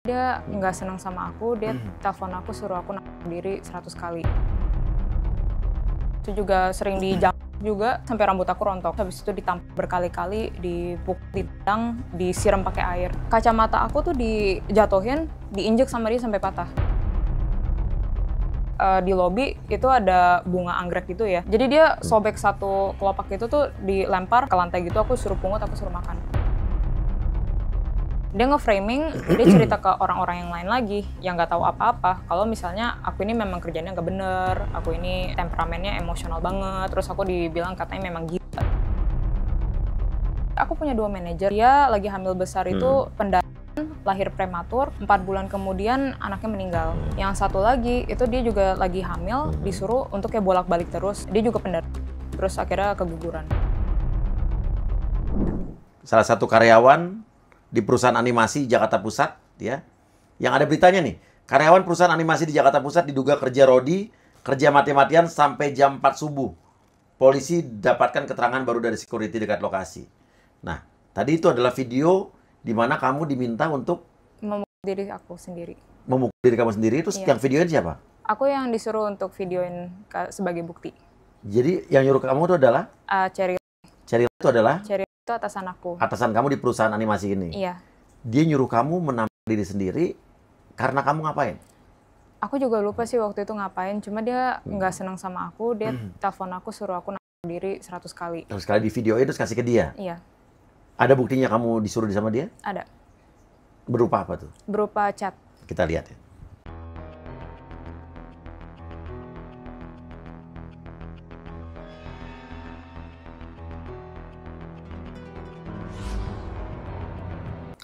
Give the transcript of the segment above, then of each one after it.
Dia nggak senang sama aku, dia telepon aku suruh aku nahan diri 100 kali. Itu juga sering dijam juga sampai rambut aku rontok. Habis itu ditampar berkali-kali, dipukul, ditendang, disiram pakai air. Kacamata aku tuh dijatuhin, diinjek sama dia sampai patah. Di lobi itu ada bunga anggrek gitu ya. Jadi dia sobek satu kelopak itu tuh dilempar ke lantai gitu, aku suruh pungut, aku suruh makan. Dia nge-framing, dia cerita ke orang-orang yang lain lagi yang nggak tahu apa-apa kalau misalnya aku ini memang kerjanya nggak bener, aku ini temperamennya emosional banget, terus aku dibilang katanya memang gila. Aku punya 2 manajer, dia lagi hamil besar itu pendarahan, lahir prematur, 4 bulan kemudian anaknya meninggal. Yang satu lagi itu dia juga lagi hamil, disuruh untuk kayak bolak-balik terus, dia juga pendarahan, terus akhirnya keguguran. Salah satu karyawan di perusahaan animasi Jakarta Pusat, ya, yang ada beritanya nih, karyawan perusahaan animasi di Jakarta Pusat diduga kerja rodi, kerja mati-matian sampai jam 4 subuh. Polisi dapatkan keterangan baru dari security dekat lokasi. Nah, tadi itu adalah video di mana kamu diminta untuk Memukul diri aku sendiri. memukul diri kamu sendiri, terus Iya. yang videoin siapa? Aku yang disuruh untuk videoin sebagai bukti. Jadi yang nyuruh kamu itu adalah Cheryl itu adalah itu atasan aku. atasan kamu di perusahaan animasi ini. Iya. Dia nyuruh kamu menampar diri sendiri karena kamu ngapain? Aku juga lupa sih waktu itu ngapain, cuma dia nggak senang sama aku, dia telepon aku suruh aku nahan diri 100 kali. Terus sekali di videoin terus kasih ke dia. Iya, Ada buktinya kamu disuruh sama dia? ada. Berupa apa tuh? Berupa chat. Kita lihat ya.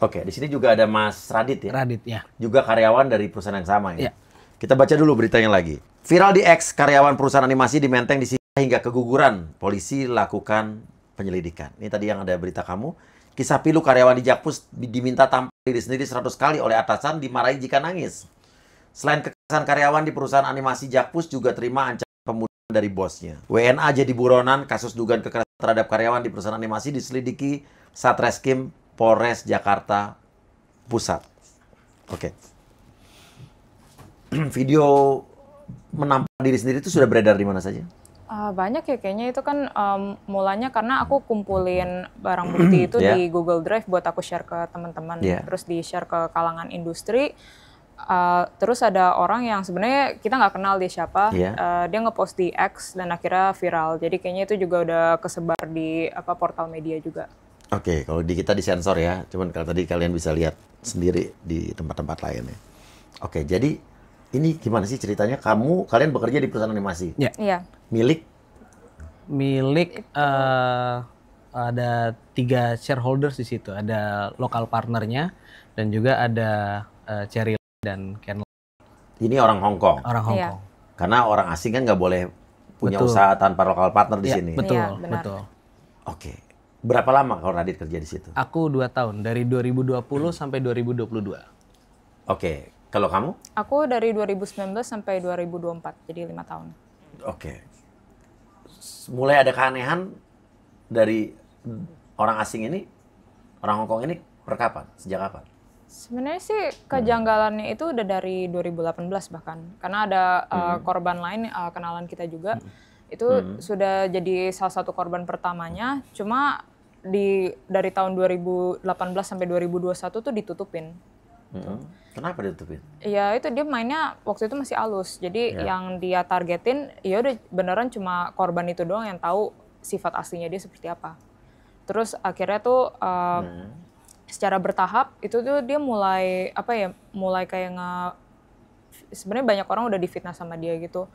Oke, di sini juga ada Mas Radit ya. Radit, ya. Juga karyawan dari perusahaan yang sama ya. Iya. Kita baca dulu beritanya lagi. Viral di X, karyawan perusahaan animasi di Menteng disita hingga keguguran. Polisi lakukan penyelidikan. Ini tadi yang ada berita kamu. Kisah pilu karyawan di Jakpus diminta tampar diri sendiri 100 kali oleh atasan, dimarahi jika nangis. Selain kekerasan karyawan di perusahaan animasi, Jakpus juga terima ancaman pembunuhan dari bosnya. WNA jadi buronan, kasus dugaan kekerasan terhadap karyawan di perusahaan animasi diselidiki Satreskrim Polres Jakarta Pusat. Oke. Video menampar diri sendiri itu sudah beredar di mana saja? Banyak ya kayaknya itu kan mulanya karena aku kumpulin barang bukti itu Yeah. di Google Drive buat aku share ke teman-teman, Yeah. terus di-share ke kalangan industri. Terus ada orang yang sebenarnya kita nggak kenal dia siapa, Yeah. dia ngepost di X dan akhirnya viral. Jadi kayaknya itu juga udah kesebar di portal media juga. Oke, kalau di kita disensor ya. Cuman kalau tadi kalian bisa lihat sendiri di tempat-tempat lain ya. Oke, jadi ini gimana sih ceritanya? Kalian bekerja di perusahaan animasi? Ya. Iya. Milik ada 3 shareholders di situ. Ada lokal partnernya dan juga ada Cheryl dan Ken, Ini orang Hong Kong. orang Hong Iya. Kong. Karena orang asing kan nggak boleh punya Betul. usaha tanpa lokal partner di Ya, sini. betul, Iya, benar. betul. Oke. Berapa lama kalau Radit kerja di situ? Aku 2 tahun, dari 2020 sampai 2022. Oke. Kalau kamu? Aku dari 2019 sampai 2024, jadi 5 tahun. Oke. Mulai ada keanehan dari orang asing ini, orang Hong Kong ini per kapan? Sejak kapan? Sebenarnya sih kejanggalannya itu udah dari 2018 bahkan, karena ada korban lain kenalan kita juga, itu sudah jadi salah satu korban pertamanya, cuma dari tahun 2018 sampai 2021 tuh ditutupin. Kenapa ditutupin? Ya itu dia mainnya waktu itu masih halus, jadi yang dia targetin ya udah beneran cuma korban itu doang yang tahu sifat aslinya dia seperti apa. Terus akhirnya tuh secara bertahap itu tuh dia mulai mulai kayak sebenarnya banyak orang udah difitnah sama dia gitu.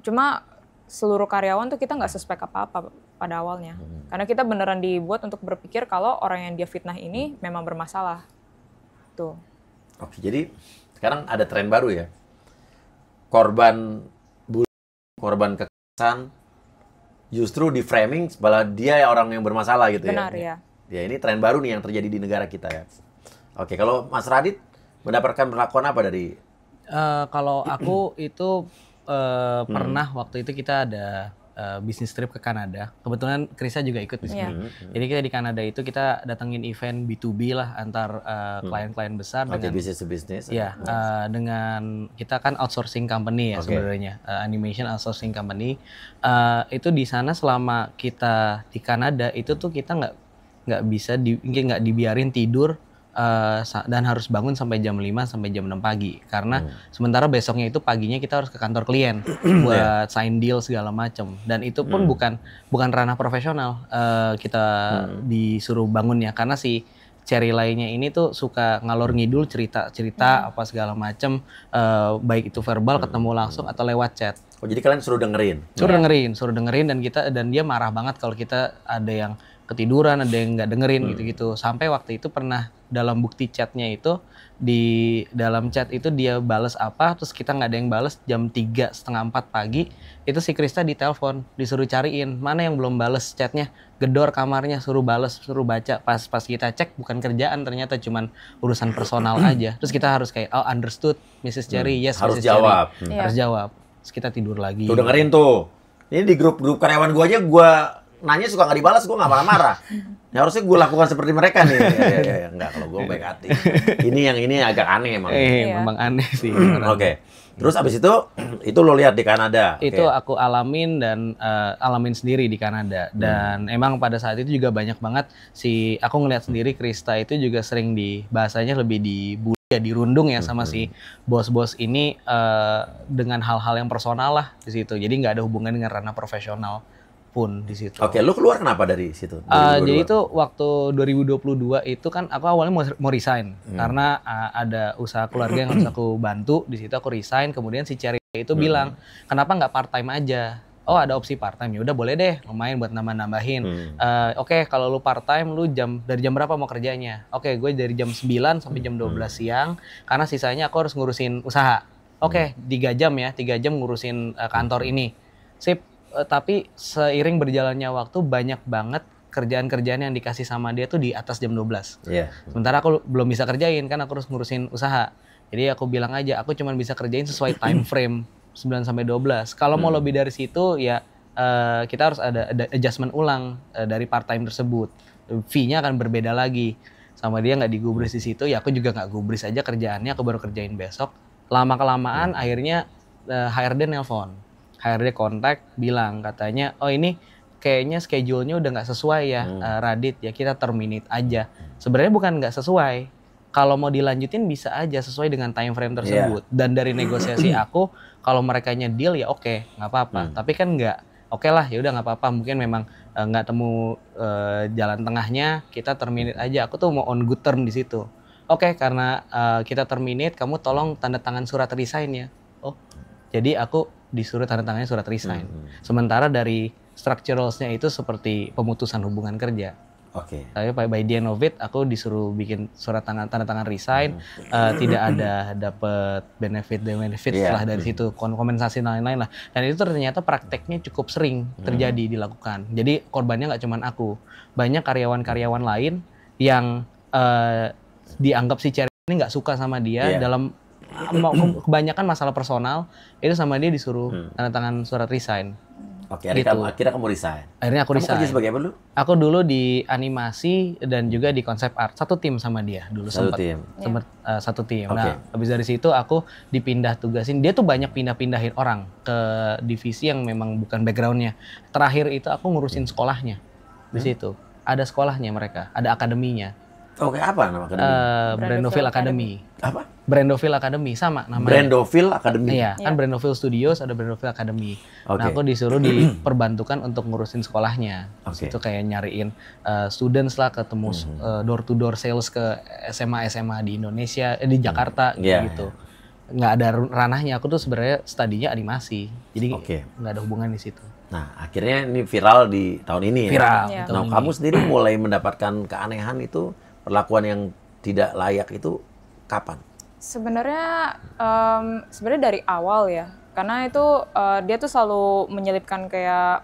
Cuma seluruh karyawan tuh kita nggak suspek apa-apa pada awalnya, karena kita beneran dibuat untuk berpikir kalau orang yang dia fitnah ini memang bermasalah. Tuh. Oke, jadi sekarang ada tren baru ya. Korban bullying, korban kekerasan justru di framing sebelah dia orang yang bermasalah gitu. Benar ya. Ya ini tren baru nih yang terjadi di negara kita ya. Oke, kalau Mas Radit mendapatkan perlakuan apa dari? Kalau aku itu pernah waktu itu kita ada bisnis trip ke Kanada. Kebetulan Krista juga ikut di sini. Jadi kita di Kanada itu kita datengin event B2B lah antar klien-klien besar dengan bisnis to bisnis. Ya, dengan kita kan outsourcing company ya sebenarnya, animation outsourcing company. Itu di sana selama kita di Kanada itu tuh kita nggak bisa nggak dibiarin tidur. Dan harus bangun sampai jam 5 sampai jam 6 pagi karena sementara besoknya itu paginya kita harus ke kantor klien buat sign deal segala macam dan itu pun bukan ranah profesional kita disuruh bangunnya karena si Cherry lainnya ini tuh suka ngalor ngidul cerita apa segala macam baik itu verbal ketemu langsung atau lewat chat. Oh jadi kalian suruh dengerin dan dia marah banget kalau kita ada yang ketiduran, ada yang nggak dengerin gitu-gitu. Sampai waktu itu pernah dalam bukti chatnya itu di dalam chat itu dia bales apa, terus kita nggak ada yang bales jam 3:30, 4 pagi itu si Krista ditelepon, disuruh cariin mana yang belum bales chatnya, gedor kamarnya suruh bales, suruh baca. Pas kita cek bukan kerjaan ternyata cuman urusan personal aja. Terus kita harus kayak oh understood Mrs. Cherry, yes harus Mrs. jawab. Cherry. Harus jawab. Terus kita tidur lagi. Tuh dengerin tuh. Ini di grup karyawan gua aja nanya suka nggak dibalas, gue nggak marah-marah. Ya harusnya gue lakukan seperti mereka nih. Ya, enggak, kalau gue baik hati. Ini agak aneh emang. Memang aneh sih. Oke. Terus abis itu lo lihat di Kanada. Itu aku alamin dan alamin sendiri di Kanada. Dan emang pada saat itu juga banyak banget aku ngeliat sendiri Krista itu juga sering bahasanya lebih dibully ya, dirundung ya sama si bos-bos ini dengan hal-hal yang personal lah di situ. Jadi nggak ada hubungan dengan ranah profesional pun di situ. Oke, lu keluar kenapa dari situ? Jadi itu waktu 2022 itu kan aku awalnya mau resign karena ada usaha keluarga yang harus aku bantu. Di situ aku resign, kemudian si Cherry itu bilang, "Kenapa nggak part time aja?" Oh, ada opsi part time. Ya udah boleh deh, lumayan buat nambah-nambahin. Oke, kalau lu part time lu dari jam berapa mau kerjanya? Oke, gue dari jam 9 sampai jam 12 siang karena sisanya aku harus ngurusin usaha. Oke, 3 jam ya, 3 jam ngurusin kantor ini. Sip. Tapi seiring berjalannya waktu banyak banget kerjaan-kerjaan yang dikasih sama dia tuh di atas jam 12. Sementara aku belum bisa kerjain kan aku harus ngurusin usaha. Jadi aku bilang aja aku cuma bisa kerjain sesuai time frame 9 sampai 12. Kalau mau lebih dari situ ya kita harus ada adjustment ulang dari part time tersebut. Fee-nya akan berbeda lagi. Sama dia nggak digubris di situ ya aku juga nggak gubris aja kerjaannya, aku baru kerjain besok. Lama-kelamaan akhirnya HRD nelpon. HRD kontak bilang katanya oh ini kayaknya schedule-nya udah nggak sesuai ya Radit ya kita terminate aja. Sebenarnya bukan nggak sesuai, kalau mau dilanjutin bisa aja sesuai dengan time frame tersebut. Dan dari negosiasi aku kalau merekanya deal ya oke, nggak apa-apa. Tapi kan nggak oke lah ya udah nggak apa-apa, mungkin memang nggak temu jalan tengahnya, kita terminate aja. Aku tuh mau on good term di situ. Oke, karena kita terminate, kamu tolong tanda tangan surat resign ya. Oh, jadi aku disuruh tanda tangannya surat resign. Sementara dari structurals-nya itu seperti pemutusan hubungan kerja. Tapi by the end of it, aku disuruh bikin surat tanda tangan resign, tidak ada dapat benefit setelah dari situ, kompensasi dan lain-lain lah. Dan itu ternyata prakteknya cukup sering terjadi dilakukan. Jadi korbannya nggak cuma aku, banyak karyawan-karyawan lain yang dianggap si Cherry ini nggak suka sama dia dalam kebanyakan masalah personal itu sama dia disuruh tanda tangan surat resign. Akhirnya kamu resign. Akhirnya aku resign. Kamu kerja sebagai apa dulu? Aku dulu di animasi dan juga di konsep art. Satu tim sama dia dulu satu tim. Nah, habis dari situ aku dipindah tugasin. Dia tuh banyak pindah-pindahin orang ke divisi yang memang bukan backgroundnya. Terakhir itu aku ngurusin sekolahnya di situ. Ada sekolahnya mereka, ada akademinya. Apa nama akademi? Brandoville Academy. Apa? Brandoville Academy sama namanya. Brandoville Academy. Iya, kan Brandoville Studios ada Brandoville Academy. Nah, aku disuruh diperbantukan untuk ngurusin sekolahnya. Itu kayak nyariin students lah, ketemu door to door sales ke SMA di Indonesia, di Jakarta gitu. Nggak ada ranahnya. Aku tuh sebenarnya studinya animasi. Jadi nggak ada hubungan di situ. Nah, akhirnya ini viral di tahun ini. Viral. Ya? Nah, kamu sendiri mulai mendapatkan keanehan itu, perlakuan yang tidak layak itu kapan? Sebenarnya dari awal ya, karena itu dia tuh selalu menyelipkan kayak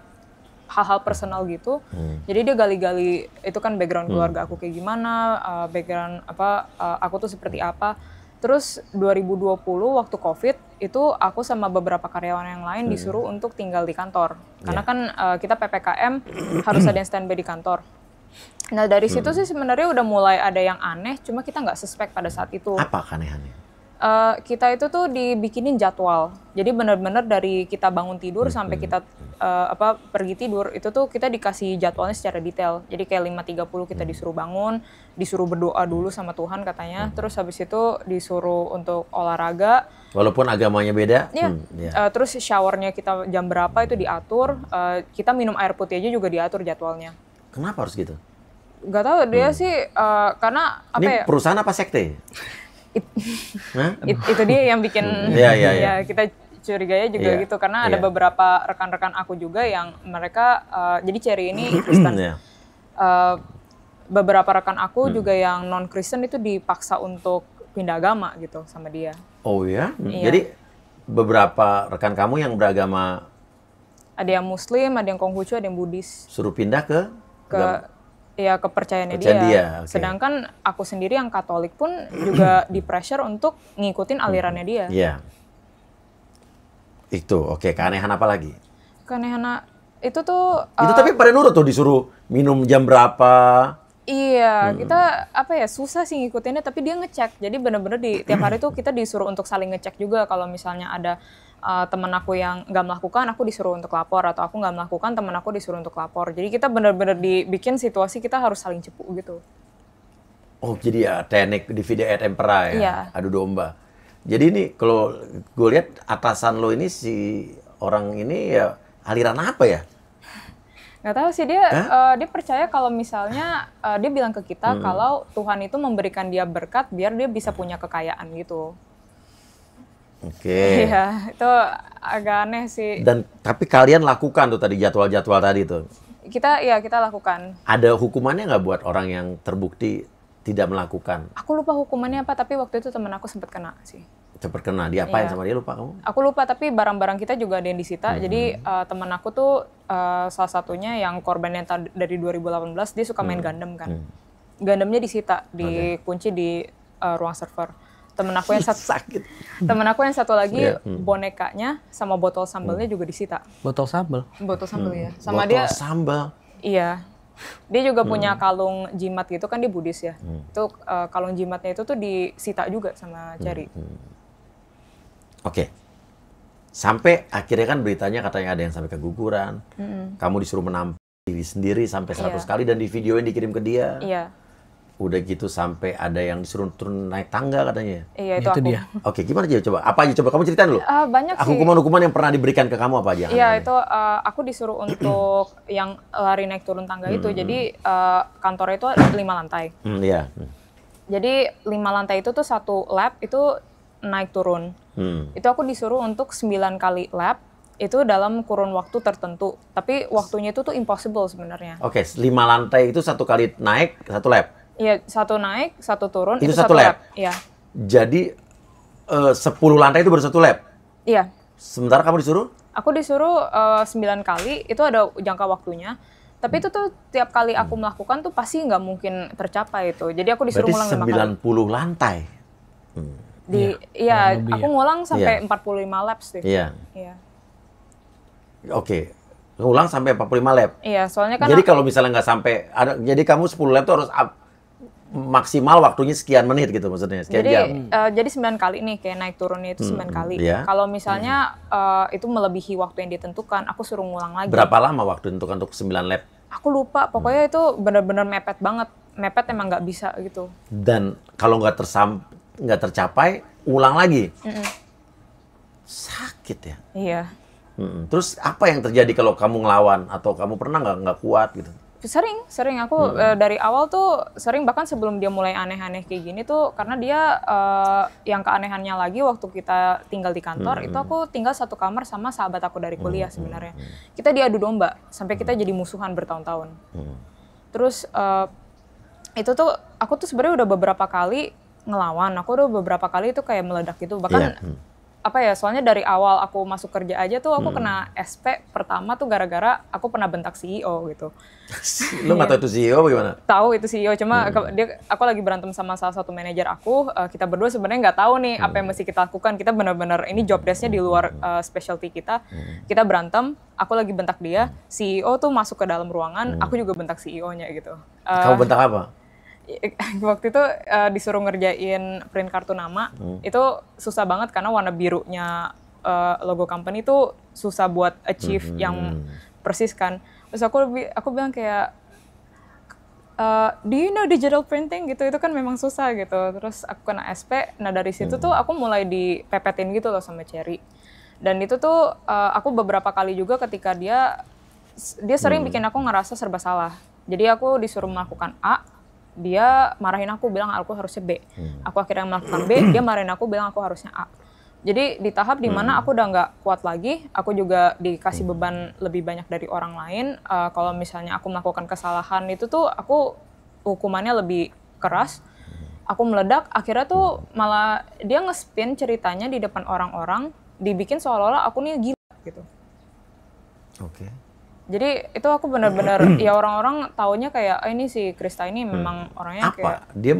hal-hal personal gitu. Jadi dia gali-gali itu kan background keluarga aku kayak gimana, background aku tuh seperti apa. Terus 2020 waktu COVID itu aku sama beberapa karyawan yang lain disuruh untuk tinggal di kantor. Karena kan kita PPKM harus ada yang standby di kantor. Nah dari situ sih sebenarnya udah mulai ada yang aneh, cuma kita nggak suspek pada saat itu. Apa keanehannya? Kita itu tuh dibikinin jadwal. Jadi benar-benar dari kita bangun tidur sampai kita pergi tidur, itu tuh kita dikasih jadwalnya secara detail. Jadi kayak 5.30 kita disuruh bangun, disuruh berdoa dulu sama Tuhan katanya. Terus habis itu disuruh untuk olahraga. Walaupun agamanya beda? Terus showernya kita jam berapa itu diatur. Kita minum air putih aja juga diatur jadwalnya. Kenapa harus gitu? Gak tahu dia sih, karena apa Ini ya? perusahaan apa sekte? Itu dia yang bikin ya kita curiganya juga gitu karena ada beberapa rekan-rekan aku juga yang mereka jadi Cherry ini Kristen. Beberapa rekan aku juga yang non Kristen itu dipaksa untuk pindah agama gitu sama dia. Oh ya? Jadi beberapa rekan kamu yang beragama ada yang Muslim, ada yang Konghucu, ada yang Buddhis. Suruh pindah ke kepercayaannya dia. Sedangkan aku sendiri yang Katolik pun juga di pressure untuk ngikutin alirannya dia. Iya. Itu, keanehan apa lagi? Keanehan itu tuh... itu tapi pada nurut tuh disuruh minum jam berapa? Iya, kita susah sih ngikutinnya, tapi dia ngecek. Jadi bener-bener tiap hari tuh kita disuruh untuk saling ngecek juga. Kalau misalnya ada teman aku yang nggak melakukan, aku disuruh untuk lapor, atau aku nggak melakukan, teman aku disuruh untuk lapor. Jadi kita benar-benar dibikin situasi kita harus saling cepu gitu. Oh, jadi ya teknik divide et impera ya, Iya. adu domba. Jadi ini kalau gue lihat atasan lo ini si orang ini ya aliran apa ya? Nggak tahu sih dia percaya kalau misalnya dia bilang ke kita kalau Tuhan itu memberikan dia berkat biar dia bisa punya kekayaan gitu. Iya, itu agak aneh sih. Dan tapi kalian lakukan tuh tadi jadwal-jadwal tadi tuh. Kita lakukan. Ada hukumannya nggak buat orang yang terbukti tidak melakukan? Aku lupa hukumannya apa, tapi waktu itu teman aku sempat kena sih. Sempat kena, diapain sama dia lupa kamu? Aku lupa, tapi barang-barang kita juga ada yang disita. Jadi teman aku tuh salah satunya yang korban yang dari 2018, dia suka main Gundam kan. Gundamnya disita, dikunci di ruang server. Temen aku yang sakit. Temen aku yang satu lagi bonekanya sama botol sambalnya juga disita. Botol sambal? Botol sambal ya. Sama botol dia. Sambal. Iya. Dia juga punya kalung jimat gitu kan, dia Buddhis ya. Itu kalung jimatnya itu tuh disita juga sama Cherry. Sampai akhirnya kan beritanya katanya ada yang sampai keguguran. Kamu disuruh menampar diri sendiri sampai 100 kali dan di videoin dikirim ke dia. Iya. Udah gitu sampai ada yang disuruh turun naik tangga katanya. Iya, itu aku. Dia. Gimana aja coba? Apa aja coba kamu ceritain dulu? Banyak sih. Hukuman-hukuman yang pernah diberikan ke kamu apa aja? Iya, itu aku disuruh untuk yang lari naik turun tangga itu. Jadi kantornya itu 5 lantai. Iya. Jadi 5 lantai itu tuh satu lab itu naik turun. Itu aku disuruh untuk 9 kali lab. Itu dalam kurun waktu tertentu. Tapi waktunya itu tuh impossible sebenarnya. 5 lantai itu 1 kali naik, 1 lab? Iya, 1 naik, 1 turun, itu 1 lab? Iya. Jadi 10 lantai itu baru 1 lab? Iya. Sementara kamu disuruh? Aku disuruh 9 kali, itu ada jangka waktunya. Tapi itu tuh tiap kali aku melakukan tuh pasti nggak mungkin tercapai itu. Jadi aku disuruh berarti ngulang 5 kali. 90 lantai? Iya, aku ngulang sampai 45 laps deh. Iya. Ngulang sampai 45 lap? Iya, soalnya kan jadi kalau misalnya nggak sampai, jadi kamu 10 lap tuh harus maksimal waktunya sekian menit gitu maksudnya, sekian jam. Jadi 9 kali nih, kayak naik turunnya itu 9 kali. Kalau misalnya itu melebihi waktu yang ditentukan, aku suruh ngulang lagi. Berapa lama waktu ditentukan untuk 9 lap? Aku lupa, pokoknya itu benar-benar mepet banget. Mepet emang nggak bisa gitu. Dan kalau nggak tercapai, ulang lagi? Sakit ya? Iya. Terus apa yang terjadi kalau kamu ngelawan? Atau kamu pernah nggak kuat gitu? Sering aku dari awal tuh sering, bahkan sebelum dia mulai aneh-aneh kayak gini tuh, karena dia yang keanehannya lagi waktu kita tinggal di kantor itu aku tinggal satu kamar sama sahabat aku dari kuliah sebenarnya. Kita diadu domba sampai kita jadi musuhan bertahun-tahun. Terus itu tuh aku tuh sebenarnya udah beberapa kali ngelawan, aku udah beberapa kali itu kayak meledak gitu, bahkan apa ya, soalnya dari awal aku masuk kerja aja tuh aku kena SP pertama tuh gara-gara aku pernah bentak CEO gitu. Lu nggak tahu itu CEO bagaimana? Tahu itu CEO, cuma aku lagi berantem sama salah satu manajer aku. Kita berdua sebenarnya nggak tahu nih apa yang mesti kita lakukan. Kita benar-benar ini job desk-nya di luar specialty kita. Kita berantem, aku lagi bentak dia. CEO tuh masuk ke dalam ruangan, aku juga bentak CEO-nya gitu. Kamu bentak apa? Waktu itu disuruh ngerjain print kartu nama. Itu susah banget karena warna birunya logo company itu susah buat achieve yang persis kan. Terus aku bilang kayak, do you know digital printing gitu, itu kan memang susah gitu. Terus aku kena SP, nah dari situ tuh aku mulai dipepetin gitu loh sama Cherry. Dan itu tuh aku beberapa kali juga ketika dia sering bikin aku ngerasa serba salah. Jadi aku disuruh melakukan A, dia marahin aku bilang aku harusnya B. Aku akhirnya melakukan B, dia marahin aku bilang aku harusnya A. Jadi di tahap dimana aku udah nggak kuat lagi, aku juga dikasih beban lebih banyak dari orang lain. Kalau misalnya aku melakukan kesalahan itu tuh aku hukumannya lebih keras. Aku meledak, akhirnya tuh malah dia nge-spin ceritanya di depan orang-orang, dibikin seolah-olah aku nih gila gitu. Oke. Jadi itu aku benar-benar ya orang-orang taunya kayak ini si Krista ini memang orangnya kayak Dia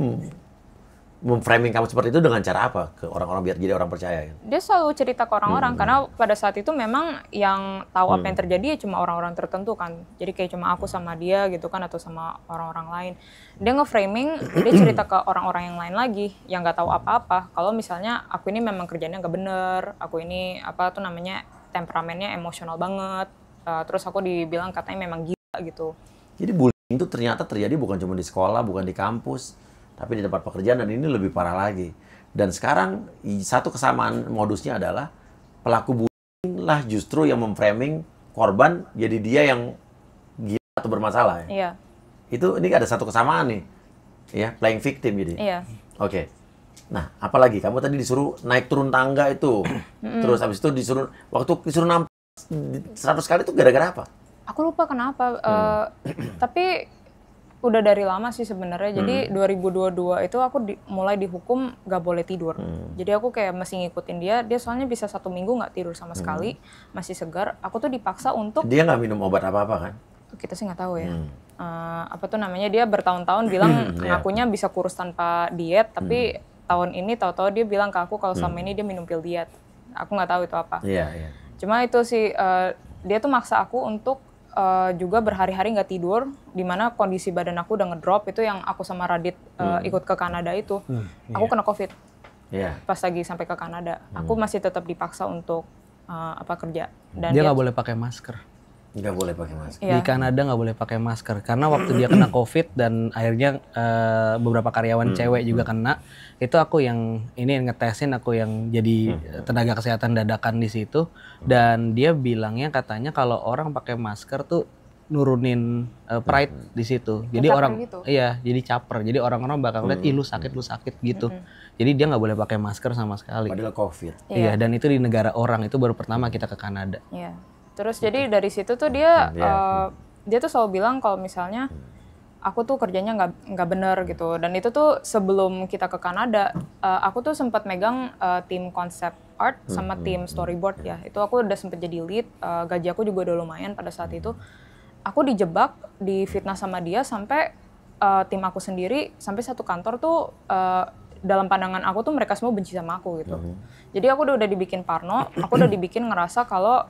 memframing kamu seperti itu dengan cara apa ke orang-orang biar jadi orang percaya? Dia selalu cerita ke orang-orang karena pada saat itu memang yang tahu apa yang terjadi ya cuma orang-orang tertentu kan. Jadi kayak cuma aku sama dia gitu kan atau sama orang-orang lain. Dia nge-framing, dia cerita ke orang-orang yang lain lagi yang nggak tahu apa-apa. Kalau misalnya aku ini memang kerjanya nggak bener, aku ini apa tuh namanya temperamennya emosional banget. Terus aku dibilang katanya memang gila gitu. Jadi bullying itu ternyata terjadi bukan cuma di sekolah, bukan di kampus, tapi di tempat pekerjaan, dan ini lebih parah lagi. Dan sekarang satu kesamaan modusnya adalah pelaku bullying lah justru yang memframing korban jadi dia yang gila atau bermasalah. Ya? Iya. Ini ada satu kesamaan nih, ya, playing victim jadi. Iya. Oke. Nah, apalagi kamu tadi disuruh naik turun tangga itu, terus habis itu waktu disuruh nampar 100 kali itu gara-gara apa? Aku lupa kenapa. Tapi udah dari lama sih sebenarnya. Jadi 2022 itu aku mulai dihukum gak boleh tidur. Jadi aku kayak masih ngikutin dia. Dia soalnya bisa 1 minggu nggak tidur sama sekali, masih segar. Aku tuh dipaksa untuk. Dia nggak minum obat apa-apa kan? Kita sih nggak tahu ya. Apa tuh namanya, dia bertahun-tahun bilang ngakunya bisa kurus tanpa diet, tapi tahun ini tahu-tahu dia bilang ke aku kalau selama ini dia minum pil diet. Aku nggak tahu itu apa. Iya, iya. Cuma itu sih dia tuh maksa aku untuk juga berhari-hari nggak tidur, dimana kondisi badan aku udah ngedrop. Itu yang aku sama Radit ikut ke Kanada itu. Aku kena COVID pas lagi sampai ke Kanada. Aku masih tetap dipaksa untuk kerja. Dan dia nggak boleh pakai masker. Nggak boleh pakai masker. Di Kanada nggak boleh pakai masker karena waktu dia kena COVID dan akhirnya beberapa karyawan cewek juga kena. Itu aku yang ngetesin, aku yang jadi tenaga kesehatan dadakan di situ. Dan dia bilangnya katanya kalau orang pakai masker tuh nurunin pride di situ. Jadi orang gitu. Iya, jadi caper. Jadi orang-orang bakal lihat ih lu sakit gitu. Jadi dia nggak boleh pakai masker sama sekali. Padahal COVID. Iya, dan itu di negara orang, itu baru pertama kita ke Kanada. Iya. Terus jadi dari situ tuh dia dia tuh selalu bilang kalau misalnya aku tuh kerjanya nggak bener gitu. Dan itu tuh sebelum kita ke Kanada, aku tuh sempat megang tim konsep art sama tim storyboard ya. Itu aku udah sempet jadi lead, gaji aku juga udah lumayan pada saat itu. Aku dijebak, difitnah sama dia sampai tim aku sendiri, sampai satu kantor tuh dalam pandangan aku tuh mereka semua benci sama aku gitu. Jadi aku udah dibikin parno, aku udah dibikin ngerasa kalau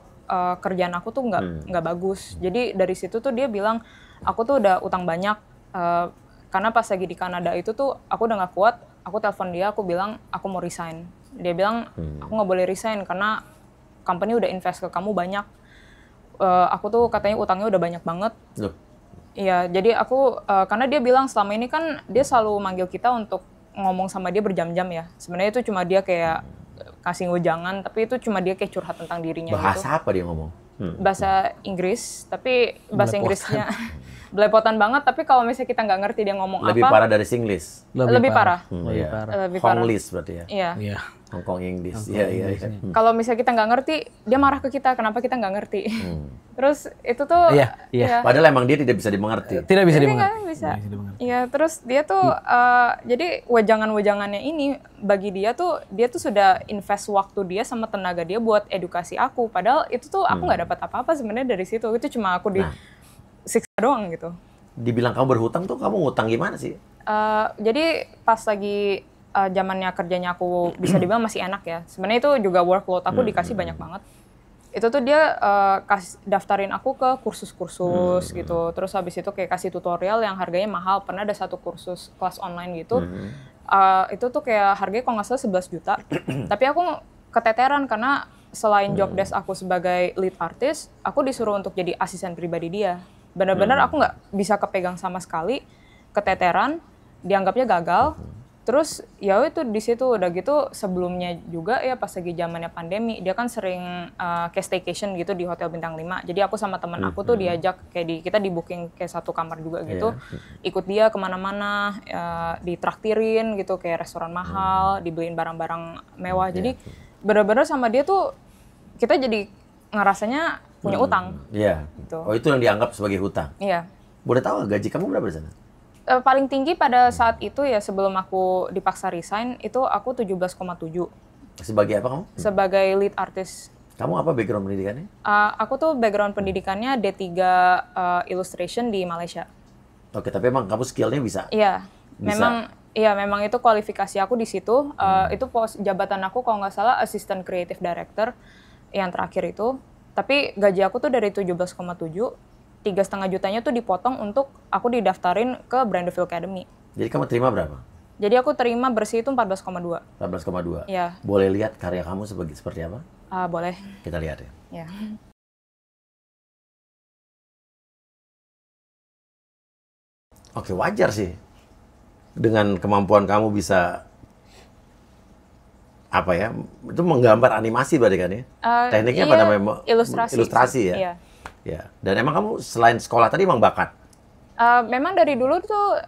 kerjaan aku tuh nggak bagus. Jadi dari situ tuh dia bilang aku tuh udah utang banyak, karena pas lagi di Kanada itu tuh aku udah nggak kuat. Aku telepon dia, aku bilang aku mau resign. Dia bilang aku nggak boleh resign karena company udah invest ke kamu banyak. Aku tuh katanya utangnya udah banyak banget. Iya, jadi aku karena dia bilang selama ini kan dia selalu manggil kita untuk ngomong sama dia berjam-jam ya. Sebenarnya itu cuma dia kayak kasih wejangan, tapi itu cuma dia kayak curhat tentang dirinya. Bahasa apa dia ngomong? Bahasa Inggris, tapi bahasa Inggrisnya belepotan banget, tapi kalau misalnya kita nggak ngerti dia ngomong Lebih apa. parah dari Singlish. Lebih parah. Lebih parah. Lebih parah. Honglish berarti ya. Iya. Iya. Hong Kong English. Iya, iya, iya. Kalau misalnya kita nggak ngerti, dia marah ke kita. Kenapa kita nggak ngerti? Terus itu tuh. Iya, iya. Padahal emang dia tidak bisa dimengerti. Tidak bisa Dia dimengerti. nggak bisa. Iya, terus dia tuh jadi wejangan-wejangannya ini bagi dia tuh sudah invest waktu dia sama tenaga dia buat edukasi aku. Padahal itu tuh aku nggak dapat apa-apa sebenarnya dari situ. Itu cuma aku disiksa doang gitu. Dibilang kamu berhutang tuh kamu ngutang gimana sih? Jadi pas lagi zamannya kerjanya aku bisa dibilang masih enak ya. Sebenarnya itu juga workload aku dikasih banyak banget. Itu tuh dia daftarin aku ke kursus-kursus gitu. Terus habis itu kayak kasih tutorial yang harganya mahal. Pernah ada satu kursus kelas online gitu. Itu tuh kayak harganya kalau nggak salah 11 juta. Tapi aku keteteran karena selain job desk aku sebagai lead artist, aku disuruh untuk jadi asisten pribadi dia. Benar-benar aku nggak bisa kepegang sama sekali, keteteran, dianggapnya gagal. Terus ya itu di situ udah gitu sebelumnya juga ya pas lagi zamannya pandemi dia kan sering kayak staycation gitu di hotel bintang 5. Jadi aku sama temen aku tuh diajak kayak kita di booking kayak satu kamar juga gitu. Ikut dia kemana-mana, ditraktirin gitu kayak restoran mahal, dibeliin barang-barang mewah. Jadi bener-bener sama dia tuh kita jadi ngerasanya punya utang. Iya. Gitu. Oh itu yang dianggap sebagai hutang. Iya. Boleh tahu gaji kamu berapa di sana? Paling tinggi pada saat itu ya sebelum aku dipaksa resign itu aku 17,7 Sebagai apa kamu? sebagai lead artist. Kamu apa background pendidikannya? Aku tuh background pendidikannya D3 illustration di Malaysia. Oke, tapi emang kamu skillnya bisa? Iya, Bisa. memang itu kualifikasi aku di situ. Itu jabatan aku kalau nggak salah assistant creative director yang terakhir itu. Tapi gaji aku tuh dari 17,7 3,5 jutanya tuh dipotong untuk aku didaftarin ke Brandeville Academy. Jadi kamu terima berapa? Jadi aku terima bersih itu 14,2. 14,2. Iya. Boleh lihat karya kamu seperti apa? Boleh. Kita lihat ya. Ya. Oke, wajar sih. Dengan kemampuan kamu bisa apa ya? Itu menggambar animasi berarti kan ya? Tekniknya apa iya, namanya? Ilustrasi ya? Iya. Ya. Dan emang kamu selain sekolah tadi emang bakat? Memang dari dulu tuh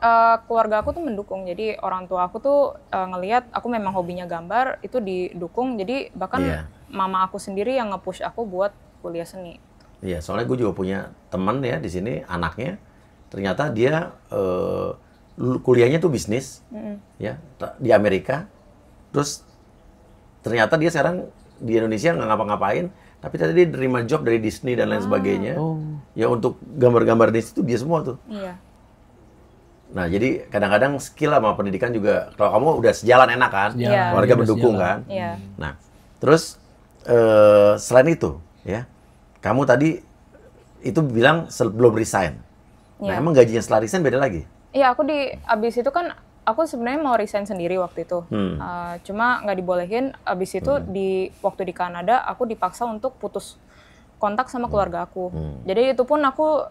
keluarga aku tuh mendukung. Jadi orang tua aku tuh ngelihat aku memang hobinya gambar, itu didukung. Jadi bahkan mama aku sendiri yang nge-push aku buat kuliah seni. Iya, soalnya gue juga punya teman ya di sini, anaknya. Ternyata dia kuliahnya tuh bisnis, ya di Amerika. Terus ternyata dia sekarang di Indonesia nggak ngapa-ngapain. Tapi tadi dia terima job dari Disney dan lain sebagainya. Ya untuk gambar-gambar di situ dia semua tuh. Iya. Nah jadi kadang-kadang skill sama pendidikan juga, kalau kamu udah sejalan enak kan, keluarga mendukung kan. Iya. Nah terus selain itu ya, kamu tadi itu bilang belum resign. Nah emang gajinya setelah resign beda lagi? Iya aku abis itu kan aku sebenarnya mau resign sendiri waktu itu, cuma nggak dibolehin. Abis itu waktu di Kanada aku dipaksa untuk putus kontak sama keluarga aku. Jadi itu pun aku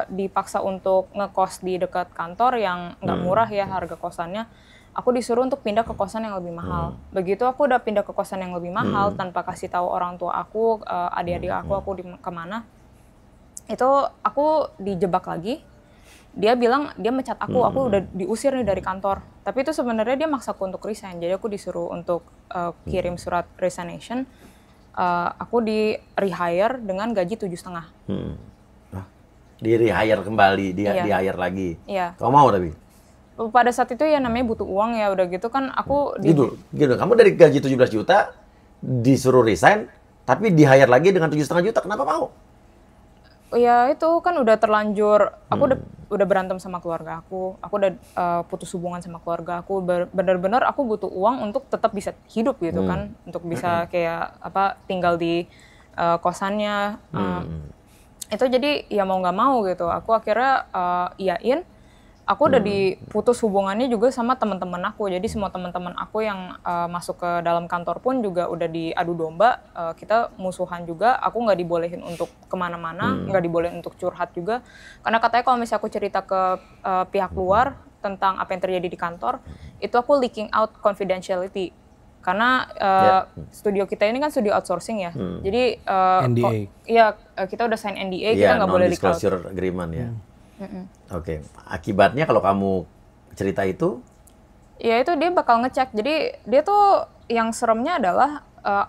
dipaksa untuk ngekos di dekat kantor yang nggak murah ya harga kosannya. Aku disuruh untuk pindah ke kosan yang lebih mahal. Begitu aku udah pindah ke kosan yang lebih mahal tanpa kasih tahu orang tua aku, adik-adik aku kemana. Itu aku dijebak lagi. Dia bilang dia mecat aku udah diusir nih dari kantor. Tapi itu sebenarnya dia maksaku untuk resign. Jadi aku disuruh untuk kirim surat resignation. Aku di rehire dengan gaji 7,5. Di rehire kembali, di hire lagi. Iya. Kamu mau tapi? Pada saat itu ya namanya butuh uang ya udah gitu kan aku Gitu. Kamu dari gaji 17 juta disuruh resign, tapi di hire lagi dengan 7,5 juta. Kenapa mau? Ya itu kan udah terlanjur, aku udah berantem sama keluarga aku udah putus hubungan sama keluarga aku, bener-bener aku butuh uang untuk tetap bisa hidup gitu kan, untuk bisa kayak tinggal di kosannya, itu jadi ya mau nggak mau gitu, aku akhirnya iyain. Aku udah diputus hubungannya juga sama teman-teman aku. Jadi semua teman-teman aku yang masuk ke dalam kantor pun juga udah diadu domba. Kita musuhan juga. Aku nggak dibolehin untuk kemana-mana, nggak dibolehin untuk curhat juga. Karena katanya kalau misalnya aku cerita ke pihak luar tentang apa yang terjadi di kantor, itu aku leaking out confidentiality. Karena studio kita ini kan studio outsourcing ya. Jadi NDA. kita udah sign NDA, kita nggak boleh leak out. Non-disclosure agreement ya. Oke. Akibatnya kalau kamu cerita itu? Ya itu dia bakal ngecek. Jadi dia tuh yang seremnya adalah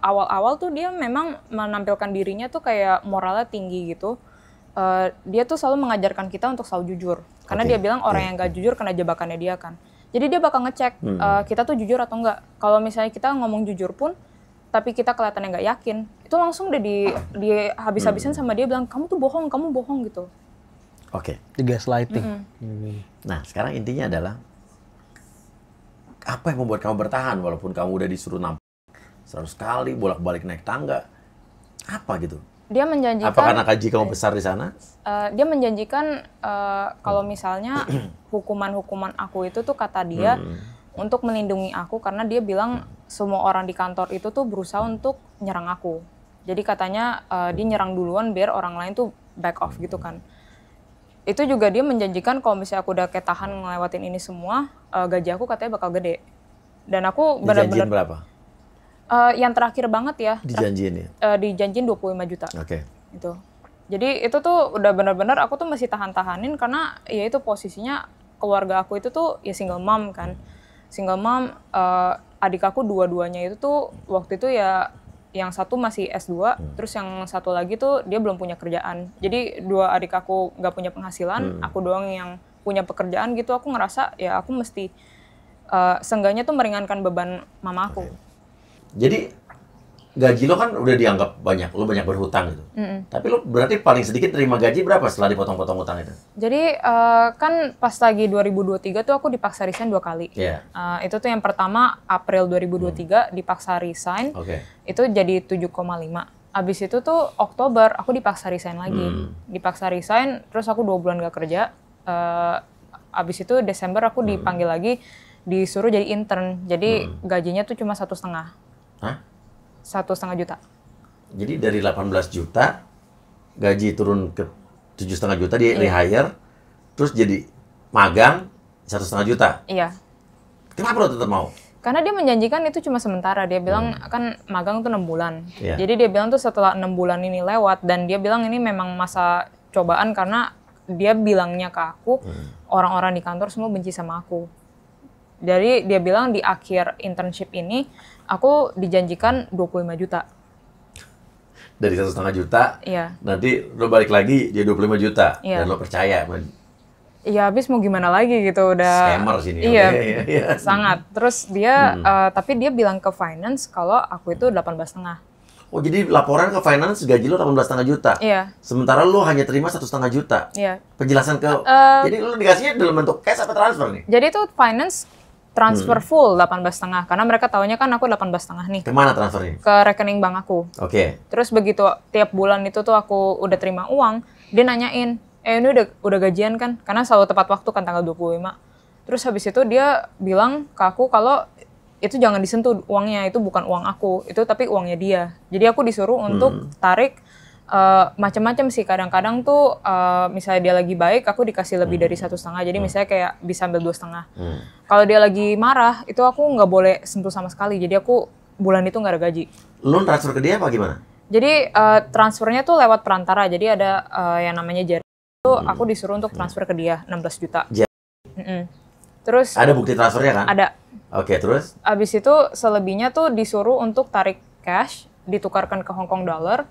awal-awal tuh dia memang menampilkan dirinya tuh kayak moralnya tinggi gitu. Dia tuh selalu mengajarkan kita untuk selalu jujur. Karena dia bilang orang yang gak jujur kena jebakannya dia kan. Jadi dia bakal ngecek kita tuh jujur atau enggak. Kalau misalnya kita ngomong jujur pun, tapi kita kelihatannya nggak yakin, itu langsung udah di habis-habisin sama dia bilang kamu bohong gitu. Oke. Gaslighting. Nah sekarang intinya adalah apa yang membuat kamu bertahan walaupun kamu udah disuruh nampak 100 kali bolak-balik naik tangga, apa gitu? Dia menjanjikan. Apa karena gaji kamu besar di sana? Dia menjanjikan kalau misalnya hukuman aku itu tuh kata dia untuk melindungi aku karena dia bilang semua orang di kantor itu tuh berusaha untuk nyerang aku. Jadi katanya dia nyerang duluan biar orang lain tuh back off gitu kan. Itu juga dia menjanjikan kalau misalnya aku udah ketahan ngelewatin ini semua, gaji aku katanya bakal gede. Dan aku benar-benar. Dijanjiin berapa? Yang terakhir banget ya. Dijanjiin ya? Dijanjiin 25 juta. Oke. Itu. Jadi itu tuh udah benar-benar aku tuh masih tahan-tahanin karena ya itu posisinya keluarga aku itu tuh ya single mom kan. Single mom, adik aku dua-duanya itu tuh waktu itu ya yang satu masih S2, terus yang satu lagi tuh dia belum punya kerjaan. Jadi dua adik aku nggak punya penghasilan, aku doang yang punya pekerjaan gitu. Aku ngerasa ya aku mesti seenggaknya tuh meringankan beban mama aku. Jadi gaji lo kan udah dianggap banyak, lo banyak berhutang gitu. Tapi lo berarti paling sedikit terima gaji berapa setelah dipotong-potong hutang itu? Jadi kan pas lagi 2023 tuh aku dipaksa resign 2 kali. Itu tuh yang pertama April 2023 dipaksa resign, itu jadi 7,5. Abis itu tuh Oktober aku dipaksa resign lagi. Dipaksa resign, terus aku 2 bulan gak kerja. Abis itu Desember aku dipanggil lagi, disuruh jadi intern. Jadi gajinya tuh cuma 1,5. Hah? 1,5 juta. Jadi dari 18 juta gaji turun ke 7,5 juta, dia rehire, terus jadi magang 1,5 juta. Iya. Kenapa lo tetap mau? Karena dia menjanjikan itu cuma sementara. Dia bilang kan magang tuh 6 bulan. Jadi dia bilang tuh setelah 6 bulan ini lewat dan dia bilang ini memang masa cobaan karena dia bilangnya ke aku orang-orang di kantor semua benci sama aku. Jadi dia bilang di akhir internship ini aku dijanjikan 25 juta. Dari 1,5 juta, nanti lo balik lagi jadi 25 juta. Dan lo percaya. Iya, habis mau gimana lagi gitu. Udah. Scammer sini. Iya, sangat. Terus dia, tapi dia bilang ke finance kalau aku itu 18,5. Oh, jadi laporan ke finance gaji lo 18,5 juta? Iya. Sementara lo hanya terima 1,5 juta? Iya. Penjelasan ke, jadi lo dikasihnya dalam bentuk cash apa transfer nih? Jadi itu finance transfer full 18,5 karena mereka taunya kan aku 18,5 nih. Kemana transfernya? Ke rekening bank aku. Terus begitu tiap bulan itu tuh aku udah terima uang, dia nanyain, ini udah gajian kan? Karena selalu tepat waktu kan tanggal 25. Terus habis itu dia bilang ke aku kalau itu jangan disentuh uangnya, itu bukan uang aku, itu tapi uangnya dia. Jadi aku disuruh untuk tarik macam-macam sih. Kadang-kadang tuh misalnya dia lagi baik, aku dikasih lebih dari 1,5. Jadi misalnya kayak bisa ambil 2,5. Kalau dia lagi marah, itu aku nggak boleh sentuh sama sekali. Jadi aku bulan itu nggak ada gaji. Lo transfer ke dia apa gimana? Jadi transfernya tuh lewat perantara. Jadi ada yang namanya Jari. Itu aku disuruh untuk transfer ke dia 16 juta. Terus ada bukti transfernya kan? Ada. Terus? Abis itu selebihnya tuh disuruh untuk tarik cash, ditukarkan ke Hong Kong dollar.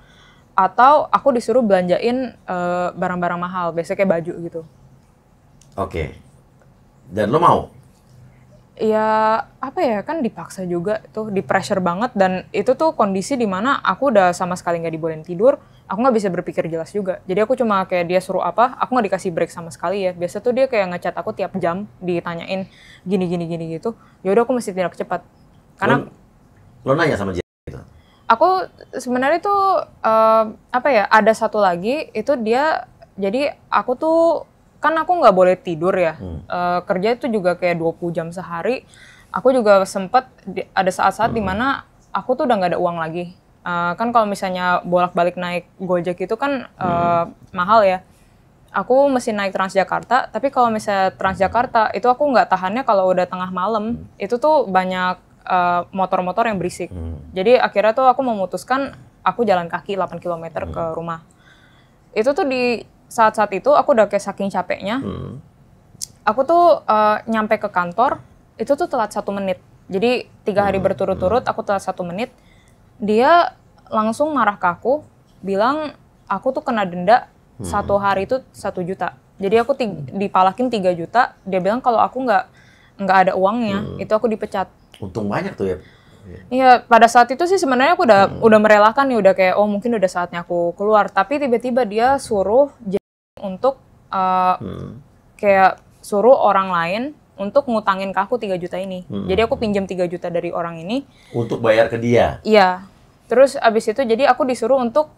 Atau aku disuruh belanjain barang-barang mahal, biasanya kayak baju gitu. Dan lo mau? Ya apa ya, kan dipaksa juga tuh, di pressure banget. Dan itu tuh kondisi dimana aku udah sama sekali nggak dibolehin tidur, aku nggak bisa berpikir jelas juga. Jadi aku cuma kayak dia suruh apa, aku nggak dikasih break sama sekali ya. Biasa tuh dia kayak ngechat aku tiap jam, ditanyain gini gitu. Ya udah aku mesti tindak cepat. Karena lo nanya sama dia gitu? Aku sebenarnya tuh apa ya, ada satu lagi itu dia, jadi aku tuh kan aku nggak boleh tidur ya, kerja itu juga kayak 20 jam sehari. Aku juga sempet ada saat-saat dimana aku tuh udah nggak ada uang lagi. Kan kalau misalnya bolak-balik naik Gojek itu kan mahal ya. Aku mesti naik Transjakarta, tapi kalau misalnya Transjakarta itu aku nggak tahannya kalau udah tengah malam. Itu tuh banyak motor-motor yang berisik. Jadi akhirnya tuh aku memutuskan aku jalan kaki 8 km ke rumah. Itu tuh saat-saat itu aku udah kayak saking capeknya. Aku tuh nyampe ke kantor itu tuh telat 1 menit. Jadi 3 hari berturut-turut aku telat 1 menit. Dia langsung marah ke aku, bilang aku tuh kena denda 1 hari itu 1 juta. Jadi aku dipalakin 3 juta. Dia bilang kalau aku nggak ada uangnya, itu aku dipecat. Untung banyak tuh ya. Iya, pada saat itu sih sebenarnya aku udah merelakan nih, udah kayak oh mungkin udah saatnya aku keluar. Tapi tiba-tiba dia suruh untuk kayak suruh orang lain untuk ngutangin ke aku 3 juta ini. Jadi aku pinjam 3 juta dari orang ini. Untuk bayar ke dia? Iya. Terus abis itu jadi aku disuruh untuk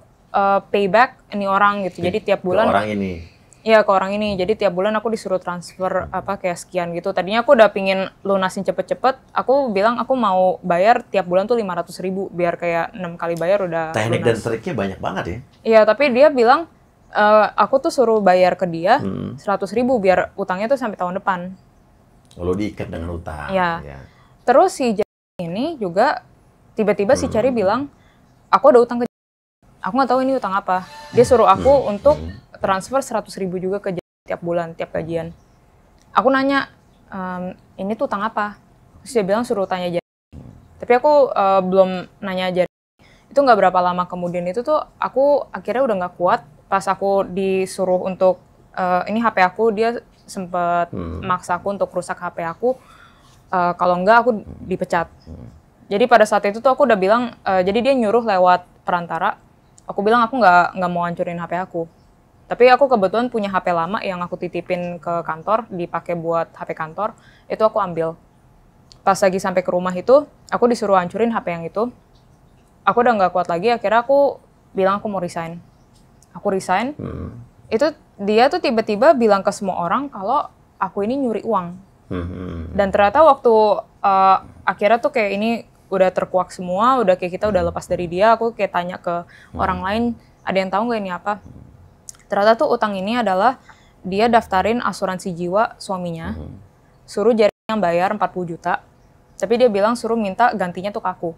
payback ini orang gitu. Jadi tiap bulan. Ke orang ini? Iya, ke orang ini. Jadi tiap bulan aku disuruh transfer kayak sekian gitu. Tadinya aku udah pingin lunasin cepet-cepet. Aku bilang aku mau bayar tiap bulan tuh 500.000 biar kayak 6 kali bayar udah Teknik lunas. dan triknya banyak banget ya? Iya, tapi dia bilang aku tuh suruh bayar ke dia 100.000 biar utangnya tuh sampai tahun depan. Kalau diikat dengan utang. Iya. Ya. Terus si ini juga tiba-tiba si Cherry bilang, aku ada utang ke aku nggak tahu ini utang apa. Dia suruh aku untuk transfer 100.000 juga ke tiap bulan, tiap gajian. Aku nanya, ini tuh utang apa? Terus dia bilang suruh tanya Jerry. Tapi aku belum nanya Jerry. Itu nggak berapa lama kemudian itu tuh aku akhirnya udah nggak kuat. Pas aku disuruh untuk, ini HP aku, dia sempet maksa aku untuk rusak HP aku. Kalau enggak aku dipecat. Jadi pada saat itu tuh aku udah bilang, jadi dia nyuruh lewat perantara. Aku bilang aku nggak mau hancurin HP aku. Tapi aku kebetulan punya HP lama yang aku titipin ke kantor, dipakai buat HP kantor, itu aku ambil. Pas lagi sampai ke rumah itu, aku disuruh hancurin HP yang itu. Aku udah nggak kuat lagi, akhirnya aku bilang aku mau resign. Aku resign, itu dia tuh tiba-tiba bilang ke semua orang kalau aku ini nyuri uang. Dan ternyata waktu akhirnya tuh kayak ini udah terkuak semua, udah kayak kita udah lepas dari dia, aku kayak tanya ke orang lain, ada yang tahu nggak ini apa? Ternyata tuh utang ini adalah dia daftarin asuransi jiwa suaminya, suruh Jerry yang bayar 40 juta, tapi dia bilang suruh minta gantinya tuh ke aku.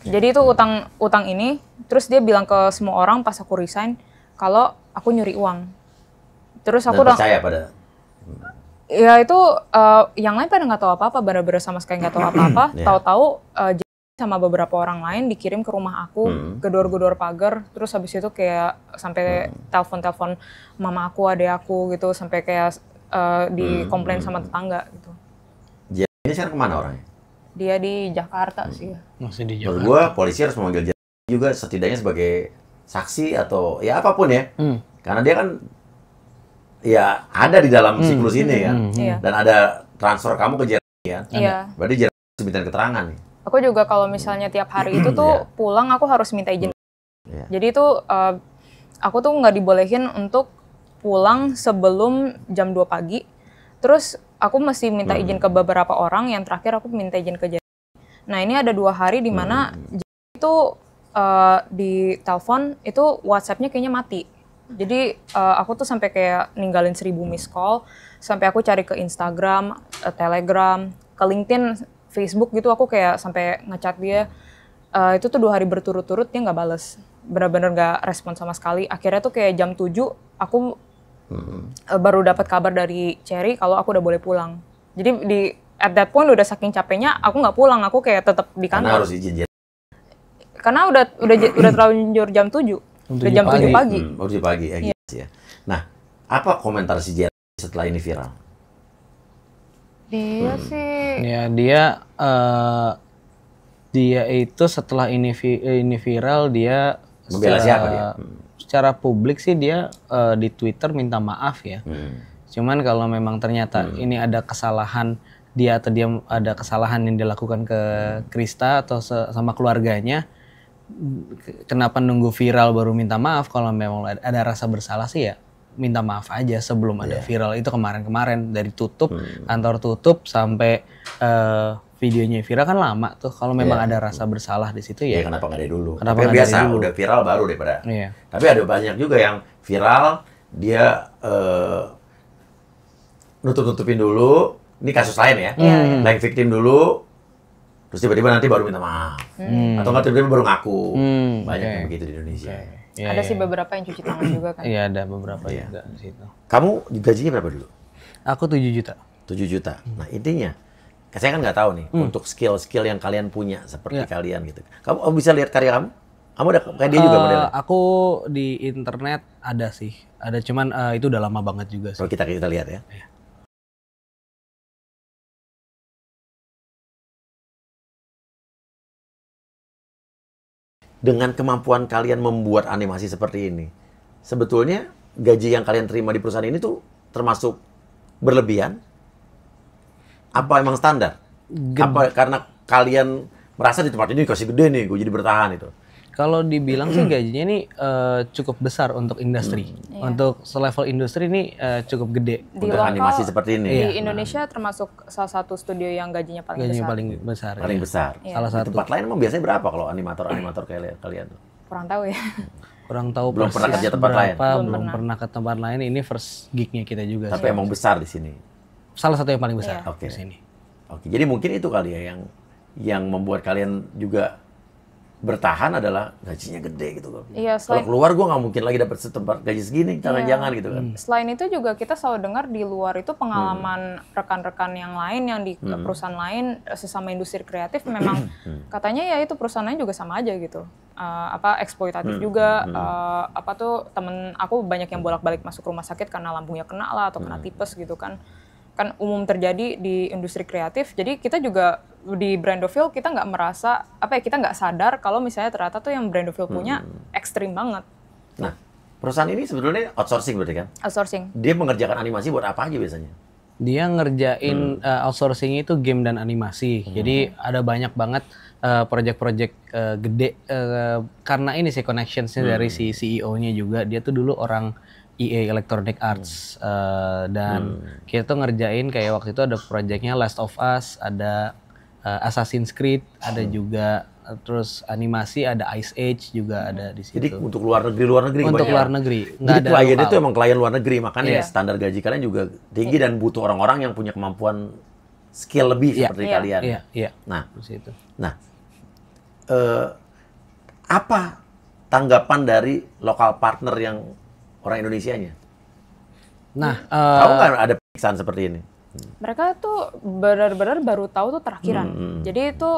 Jadi itu utang ini, terus dia bilang ke semua orang pas aku resign, kalau aku nyuri uang. Terus aku udah percaya pada? Ya itu yang lain pada nggak tahu apa-apa, bener-bener sama sekali nggak tahu apa-apa. Tahu-tahu sama beberapa orang lain dikirim ke rumah aku, gedor-gedor pagar, terus habis itu kayak sampai telepon-telepon mama aku, adek aku gitu, sampai kayak dikomplain sama tetangga gitu. Dia ini sekarang kemana orangnya? Dia di Jakarta sih. Masih di Jakarta. Menurut gua polisi harus memanggil dia juga setidaknya sebagai saksi atau ya apapun ya. Karena dia kan ya ada di dalam siklus ini kan. Dan ada transfer kamu ke Jerry kan. Iya. Berarti Jerry harus minta keterangan nih. Aku juga kalau misalnya tiap hari itu tuh pulang aku harus minta izin. Jadi itu aku tuh nggak dibolehin untuk pulang sebelum jam 2 pagi. Terus aku mesti minta izin ke beberapa orang, yang terakhir aku minta izin ke Jerry. Nah ini ada 2 hari di mana Jerry itu di telepon itu WhatsApp-nya kayaknya mati. Jadi aku tuh sampai kayak ninggalin 1000 miss call, sampai aku cari ke Instagram, Telegram, ke LinkedIn, Facebook gitu, aku kayak sampai ngechat dia. Itu tuh 2 hari berturut-turut dia nggak bales, bener-bener nggak respon sama sekali. Akhirnya tuh kayak jam 7 aku baru dapat kabar dari Cherry kalau aku udah boleh pulang. Jadi at that point udah saking capeknya aku nggak pulang, aku kayak tetap di kantor. Karena harus izin Jerry. Karena udah terlanjur jam 7. Udah jam 7 pagi. Harus pagi ya, gitu ya. Nah, apa komentar si Jerry setelah ini viral? Dia sih Ya dia itu setelah ini viral dia membela siapa dia? Secara publik sih dia di Twitter minta maaf ya. Cuman kalau memang ternyata ini ada kesalahan dia atau dia ada kesalahan yang dilakukan ke Krista atau sama keluarganya, kenapa nunggu viral baru minta maaf? Kalau memang ada rasa bersalah sih ya minta maaf aja sebelum ada viral. Itu kemarin dari tutup, kantor tutup sampai videonya viral kan lama tuh. Kalau memang ada rasa bersalah di situ ya. Kenapa nggak dari dulu? Kenapa tapi biasa udah viral baru daripada. Tapi ada banyak juga yang viral dia nutup-nutupin dulu. Ini kasus lain ya. Like victim dulu, Terus tiba-tiba nanti baru minta maaf. Atau nggak tiba-tiba baru ngaku. Banyak yang begitu di Indonesia. Ada sih beberapa yang cuci tangan juga kan. Iya, ada beberapa juga di situ. Kamu gajinya berapa dulu? Aku 7 juta. 7 juta. Nah intinya, saya kan nggak tahu nih untuk skill-skill yang kalian punya seperti kalian gitu. Kamu bisa lihat karya kamu? Kamu udah kayak dia juga modelnya? Aku di internet ada sih, ada cuman itu udah lama banget juga sih. Kalau kita lihat ya. Dengan kemampuan kalian membuat animasi seperti ini, sebetulnya gaji yang kalian terima di perusahaan ini tuh termasuk berlebihan? Apa emang standar? Apa karena kalian merasa di tempat ini kasih gede nih, gue jadi bertahan itu? Kalau dibilang sih gajinya ini cukup besar untuk industri. Untuk selevel industri ini cukup gede. Di Untuk lokal, animasi seperti ini. Di Indonesia termasuk salah satu studio yang gajinya paling besar. Paling besar. Paling besar. Salah Di satu. tempat lain emang biasanya berapa kalau animator kayak kalian tuh? Kurang tahu ya. Kurang tahu Belum pernah persis kerja tempat lain? Belum pernah ke tempat lain. Ini first gig-nya kita juga. Tapi emang besar di sini. Salah satu yang paling besar Oke. di sini. Oke, jadi mungkin itu kali ya yang membuat kalian juga bertahan adalah gajinya gede gitu. Iya, Kalau keluar gue nggak mungkin lagi dapat setempat gaji segini, jangan gitu kan. Selain itu juga kita selalu dengar di luar itu pengalaman rekan-rekan yang lain yang di perusahaan lain sesama industri kreatif memang katanya ya itu perusahaannya juga sama aja gitu. Eksploitatif juga, apa tuh temen aku banyak yang bolak-balik masuk rumah sakit karena lambungnya kena lah atau kena tipes gitu kan umum terjadi di industri kreatif. Jadi kita juga di Brandoville kita nggak merasa kita nggak sadar kalau misalnya ternyata tuh yang Brandoville punya ekstrim banget. Nah, perusahaan ini sebetulnya outsourcing berarti kan? Outsourcing. Dia mengerjakan animasi buat apa aja biasanya? Dia ngerjain outsourcing itu game dan animasi. Jadi ada banyak banget project-project gede karena ini sih connections-nya dari si CEO-nya juga. Dia tuh dulu orang EA Electronic Arts dan kita tuh ngerjain kayak waktu itu ada projectnya Last of Us, ada Assassin's Creed, ada juga terus animasi ada Ice Age juga ada di situ. Jadi untuk luar negeri Untuk luar negeri. Jadi klien itu emang klien luar negeri, makanya standar gaji kalian juga tinggi dan butuh orang-orang yang punya kemampuan skill lebih seperti kalian. Iya. Nah, di situ. Nah, apa tanggapan dari lokal partner yang orang Indonesianya? Nah, tahu nggak ada periksaan seperti ini? Mereka tuh benar-benar baru tahu tuh terakhiran. Jadi itu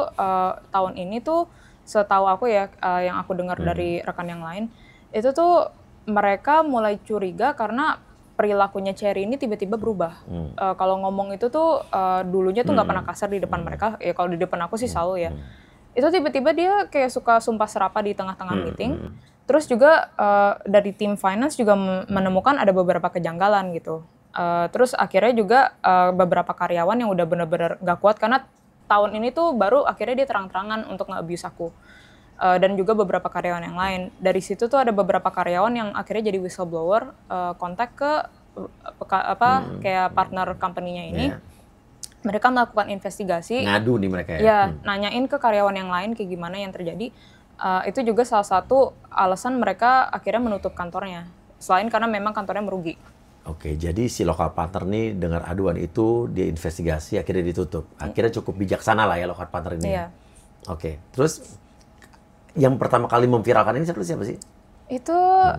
tahun ini tuh setahu aku ya, yang aku dengar dari rekan yang lain, itu tuh mereka mulai curiga karena perilakunya Cherry ini tiba-tiba berubah. Kalau ngomong itu tuh dulunya tuh nggak pernah kasar di depan mereka. Ya kalau di depan aku sih selalu ya. Itu tiba-tiba dia kayak suka sumpah serapah di tengah-tengah meeting. Terus juga dari tim finance juga menemukan ada beberapa kejanggalan gitu. Terus akhirnya juga beberapa karyawan yang udah benar-benar nggak kuat karena tahun ini tuh baru akhirnya dia terang-terangan untuk nge-abuse aku. Dan juga beberapa karyawan yang lain. Dari situ tuh ada beberapa karyawan yang akhirnya jadi whistleblower, kontak ke kayak partner company-nya ini. Mereka melakukan investigasi. Ngadu nih mereka ya? Ya, nanyain ke karyawan yang lain kayak gimana yang terjadi. Itu juga salah satu alasan mereka akhirnya menutup kantornya. Selain karena memang kantornya merugi. Oke, jadi si lokal partner nih dengar aduan itu, dia investigasi, akhirnya ditutup. Akhirnya cukup bijaksana lah ya lokal partner ini. Iya. Oke, terus yang pertama kali memviralkan ini siapa sih? Itu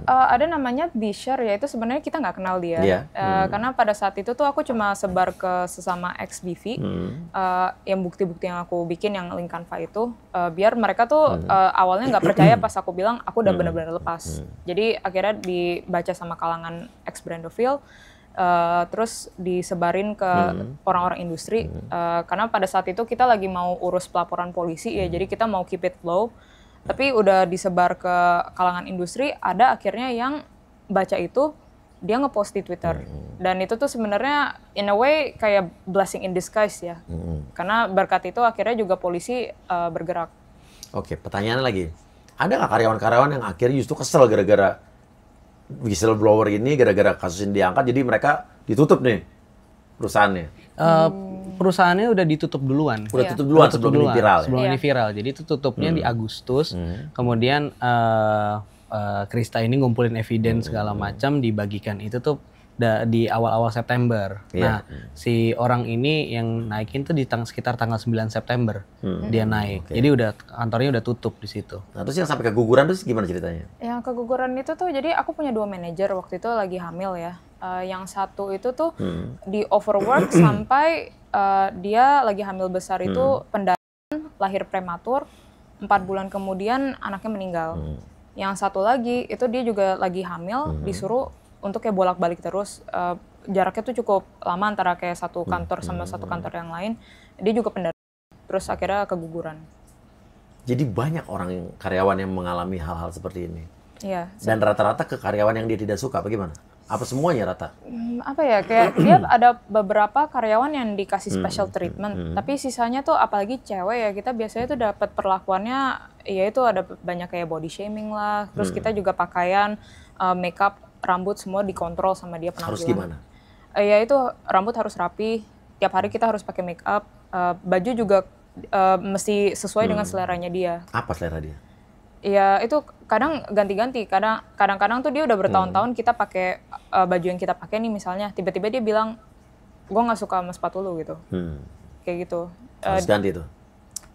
ada namanya Bisher ya, itu sebenarnya kita nggak kenal dia. Karena pada saat itu tuh aku cuma sebar ke sesama XBV, yang bukti-bukti yang aku bikin yang link Canva itu, biar mereka tuh awalnya nggak percaya pas aku bilang aku udah benar-benar lepas. Jadi akhirnya dibaca sama kalangan ex-Brandoville, terus disebarin ke orang-orang industri, karena pada saat itu kita lagi mau urus pelaporan polisi ya, jadi kita mau keep it low. Tapi udah disebar ke kalangan industri, ada akhirnya yang baca itu, dia ngepost di Twitter. Dan itu tuh sebenarnya in a way kayak blessing in disguise ya. Karena berkat itu akhirnya juga polisi bergerak. Oke, pertanyaannya lagi. Ada nggak karyawan-karyawan yang akhirnya justru kesel gara-gara whistleblower ini, gara-gara kasus ini diangkat, jadi mereka ditutup nih perusahaannya? Perusahaannya udah ditutup duluan. Udah tutup duluan sebelum ini viral. Sebelum ini viral. Jadi itu tutupnya di Agustus. Kemudian Krista ini ngumpulin evidence segala macam, dibagikan. Itu tuh di awal-awal September. Iya. Nah, si orang ini yang naikin tuh di sekitar tanggal 9 September dia naik. Jadi udah kantornya udah tutup di situ. Nah, terus yang sampai keguguran terus gimana ceritanya? Yang keguguran itu tuh, jadi aku punya 2 manajer waktu itu lagi hamil ya. Yang satu itu tuh di overwork sampai dia lagi hamil besar itu pendarahan, lahir prematur, 4 bulan kemudian anaknya meninggal. Yang satu lagi itu dia juga lagi hamil, disuruh untuk kayak bolak-balik terus. Jaraknya tuh cukup lama antara kayak satu kantor sama satu kantor yang lain. Dia juga pendarahan, terus akhirnya keguguran. Jadi banyak orang karyawan yang mengalami hal-hal seperti ini. Iya. Dan rata-rata ke karyawan yang dia tidak suka, bagaimana? Apa semuanya rata? Apa ya, kayak dia ada beberapa karyawan yang dikasih special treatment, tapi sisanya tuh apalagi cewek ya, kita biasanya tuh dapat perlakuannya, ya itu ada banyak kayak body shaming lah, terus kita juga pakaian, makeup, rambut semua dikontrol sama dia penampilan. Harus gimana? Ya itu rambut harus rapi, tiap hari kita harus pakai makeup, baju juga mesti sesuai dengan seleranya dia. Apa selera dia? Ya itu kadang ganti-ganti, kadang-kadang tuh dia udah bertahun-tahun kita pakai baju yang kita pakai nih misalnya, tiba-tiba dia bilang, gue nggak suka sama sepatu lu gitu, kayak gitu. Harus ganti tuh?